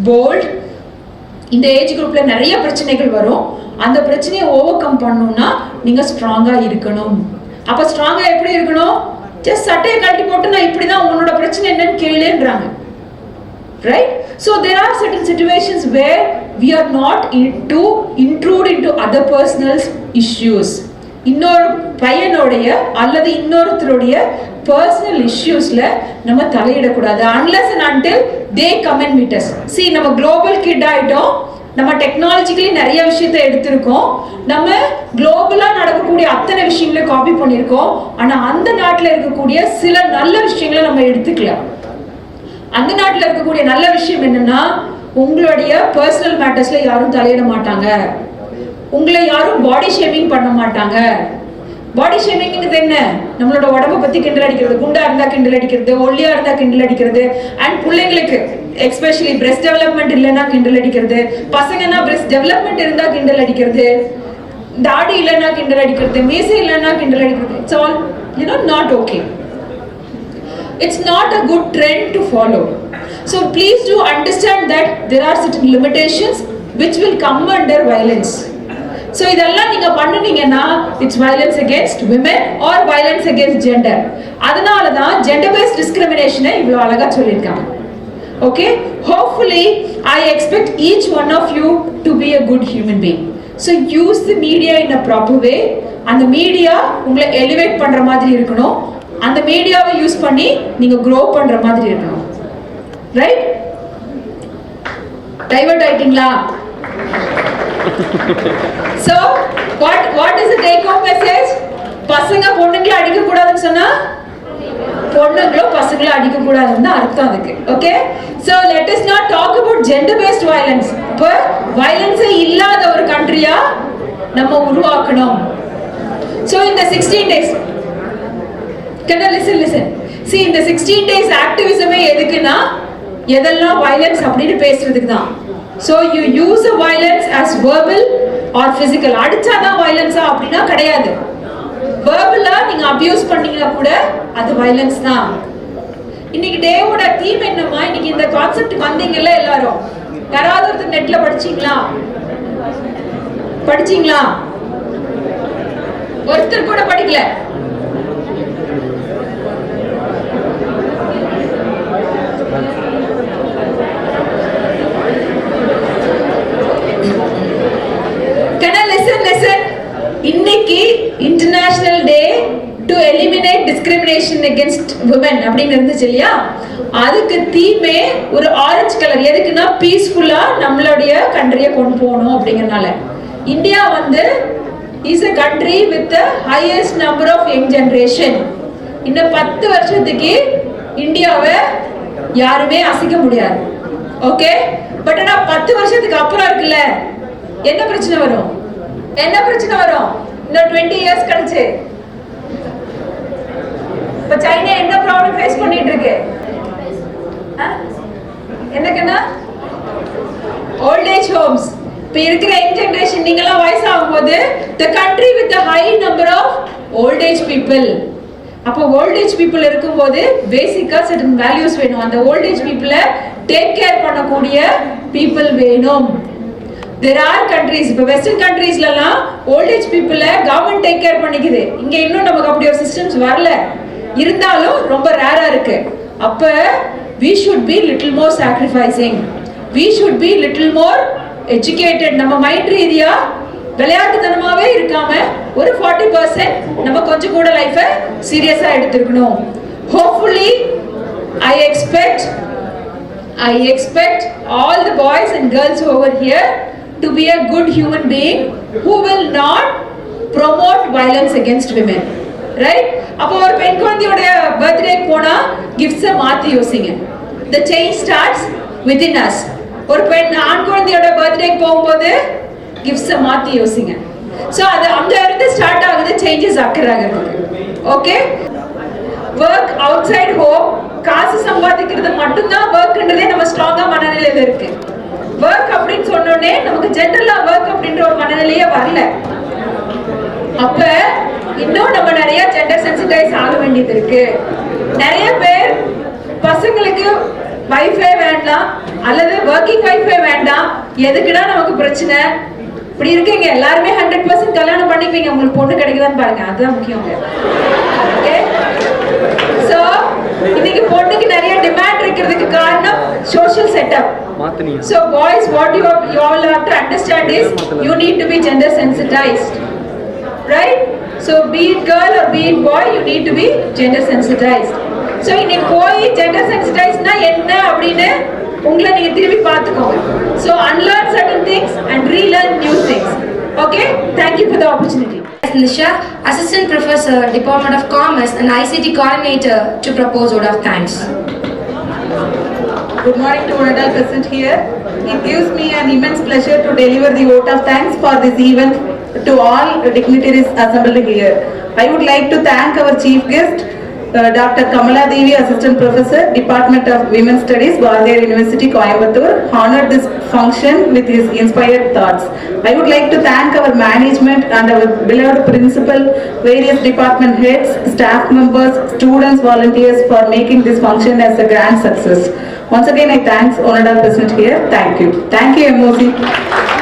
bold. இந்த ஏஜ் குரூப்ல நிறைய பிரச்சனைகள் வரும். அந்த பிரச்சனையை ஓவர் கம் பண்ணணும்னா நீங்க ஸ்ட்ராங்கா இருக்கணும். அப்ப ஸ்ட்ராங்கா எப்படி இருக்கணும்? ஜஸ்ட் சட்டையை கழட்டி போட்டு நான் இப்படிதான் உன்னோட பிரச்சனை என்னன்னு கேளுன்றாங்க. Right? So there are certain situations where we are not to intrude into other personal issues. இன்னொரு பையனுடைய அல்லது இன்னொருத்தருடைய பர்சனல் இஷ்யூஸ்ல நம்ம தலையிடக்கூடாது unless and until they come and meet us. See, நம்ம குளோபல் கிட் ஆயிட்டோம், நம்ம டெக்னாலஜிக்கலி நிறைய விஷயத்தை எடுத்திருக்கோம், நம்ம குளோபலா நடக்கக்கூடிய அத்தனை விஷயங்களை காப்பி பண்ணியிருக்கோம். ஆனா அந்த நாட்டில் இருக்கக்கூடிய சில நல்ல விஷயங்களை நம்ம எடுத்துக்கலாம். அந்த நாட்டில் இருக்கக்கூடிய நல்ல விஷயம் என்னன்னா, உங்களுடைய பர்சனல் மேட்டர்ஸ்ல யாரும் தலையிட மாட்டாங்க, உங்களை யாரும் பாடி ஷேமிங் பண்ண மாட்டாங்க. பாடி ஷேமிங்கிறது என்ன? நம்மளோட உடம்பை பத்தி கிண்டல் அடிக்கிறது, குண்டா இருந்தா கிண்டல் அடிக்கிறது, ஒல்லியா இருந்தா கிண்டல் அடிக்கிறது, அண்ட் பிள்ளைங்களுக்கு எஸ்பெஷலி பிரெஸ்ட் டெவலப்மெண்ட் இல்லைன்னா கிண்டல் அடிக்கிறது, பசங்கன்னா பிரெஸ்ட் டெவலப்மெண்ட் இருந்தா கிண்டல் அடிக்கிறது, தாடி இல்லைன்னா கிண்டல் அடிக்கிறது, மீசை இல்லைன்னா கிண்டல் அடிக்கிறது. It's all not okay. It's not a good trend to follow. So please do understand that there are certain limitations which will come under violence. So இதெல்லாம் நீங்க பண்ணுனீங்கன்னா it's violence against women or violence against gender. அதனால தான் gender based discrimination இவ்வளவு அழகா சொல்லிருக்காங்க. Okay, hopefully I expect each one of you to be a good human being. So use the media in a proper way. அந்த media உங்களை elevate பண்ற மாதிரி இருக்கணும். அந்த மீடியாவை யூஸ் பண்ணி நீங்க grow பண்ற மாதிரி இருக்கணும். ரைட்? டைவர்ட் ஆயிட்டீங்களா? So what is the take home message? பசங்க பொண்ணுங்களை அடிக்க கூடாதுன்னு சொன்னா பொண்ணுங்களோ பசங்களை அடிக்க கூடாதுன்னு அர்த்தம் அதுக்கு. Okay, so let us not talk about gender based violence. இப்ப violence இல்லாத ஒரு கண்ட்ரியா நம்ம உருவாக்கணும். So in the 16 days, can I listen? See, in the 16 days activism எதுக்குன்னா எதெல்லாம் violence அப்படின்னு பேசுறதுக்கு தான். So you use a violence as verbal or physical. அடிச்சாதான் violence அப்படின்னா கிடையாது. verbal-ஆ நீங்க abuse பண்ணீங்கன்னா கூட அது violence தான். இன்னைக்கு டேவோட தீம் என்னமா? இன்னைக்கு இந்த கான்செப்ட் வந்தீங்கல்ல எல்லாரும், யாராவது ஒருத்தர் நெட்ல படிச்சீங்களா? ஒருத்தர் கூட படிக்கல. இன்னைக்கு international day to eliminate discrimination against women அப்படின்னு இருந்துச்சு இல்லையா? அதுக்கு தீமே ஒரு ஆரஞ்சு கலர். எதுக்குன்னா பீஸ்ஃபுல்லா நம்மளுடைய கண்ட்ரியை கொண்டு போகணும் அப்படிங்கறதுனால. இந்தியா வந்து is a country with the highest number of young generation. இன்னும் 10 வருஷத்துக்கு இந்தியாவை யாருமே அசைக்க முடியாது. ஓகே, பட் ஆனா 10 வருஷத்துக்கு அப்புறம் இருக்குல்ல, என்ன பிரச்சனை வரும்? இன்னும் 20 years கழிச்சு இப்ப சைனா என்ன ப்ராப்ளம் ஃபேஸ் பண்ணிட்டு இருக்கு? என்னக்கண்ணா? Old age homes. இப்ப இருக்கிற யங் ஜெனரேஷன் நீங்கலாம் வயசாகும் போது the country with the high number of old age people. அப்போ ஓல்ட் ஏஜ் பீப்புள் இருக்கும்போது பேசிக்கா certain values வேணும். அந்த ஓல்ட் ஏஜ் பீப்புளை டேக் கேர் பண்ணக்கூடிய பீப்புள் வேணும். There are countries, இப்போ வெஸ்டர்ன் கண்ட்ரீஸ்லலாம் ஓல்ட் ஏஜ் பீப்புளை கவர்மெண்ட் டேக் கேர் பண்ணிக்குது. இங்க இன்னும் நமக்கு அப்படி ஒரு சிஸ்டம்ஸ் வரல, இருந்தாலும் ரொம்ப ரேரா இருக்கு. அப்ப we should be little more sacrificing, we should be little more educated. நம்ம மைண்ட் ரீதியா விளையாட்டுத்தனமாவே இருக்காம ஒரு 40% நம்ம கொஞ்சம் கூட லைஃபை சீரியஸா எடுத்துக்கணும். Hopefully I expect all the boys and girls over here to be a good human being who will not promote violence against women, right? அப்போ ஒரு பெண் குழந்தையோட பர்த்டே போனா கிஃப்ட்ஸை மாத்தி யோசிங்க. The change starts within us. ஒரு ஆண் குழந்தையோட பர்த்டே போகும்போது கிஃப்ட்ஸை மாத்தி யோசிங்க. ஸோ அது அங்க இருந்து ஸ்டார்ட் ஆகுது சேஞ்சஸ் ஆக்குறாங்கிறதுக்கு. Okay, work outside home, காசு சம்பாதிக்கிறது மட்டும்தான் ஒர்க்ன்றதே நம்ம ஸ்ட்ராங்கா மனநிலையில இருக்கு. ஒர்க் அப்படின்னு சொன்னோடனே நமக்கு ஜென்ரலா ஒர்க் அப்படின்ற ஒரு மனநிலையே வரல. அப்ப இன்னும் நம்ம நிறைய ஜெண்டர் சென்சிடைஸ் ஆக வேண்டியது இருக்கு. நிறைய பேர் பசங்களுக்கு வைஃபை வேண்டாம் அல்லது ஒர்க்கிங் வைஃபை வேண்டாம், எதுக்குடா நமக்கு பிரச்சனை, இப்படி இருக்கீங்க. எல்லாருமே 100% கல்யாணம் பண்ணிக்குவீங்க, உங்களுக்கு பொண்ணு கிடைக்குதான்னு பாருங்க, அதுதான் முக்கியம். ஓகே, சோ இன்னைக்கு பொண்ணுக்கு நிறைய டிமாண்ட் இருக்கிறதுக்கு காரணம் social setup. So boys, what you all have to understand is you need to be gender sensitized, right? So be it girl or be it boy, you need to be gender sensitized. So இன்னைக்கு போய் gender sensitized னா என்ன அப்படினு உங்களை நீங்க திருப்பி பார்த்துக்கோங்க. So unlearn certain things and relearn new things. Okay, thank you for the opportunity. Nisha, Assistant Professor, Department of Commerce and ICT Coordinator, to propose vote of thanks. Good morning to all adults present here. It gives me an immense pleasure to deliver the vote of thanks for this event to all dignitaries assembled here. I would like to thank our chief guest, Dr.Kamalaveni, Assistant Professor, Department of Women's Studies, Bharathiar University, Coimbatore, honored this function with his inspired thoughts. I would like to thank our management and our beloved principal, various department heads, staff members, students, volunteers for making this function as a grand success. Once again, I thank all adults present here. Thank you. Thank you, M.Sc.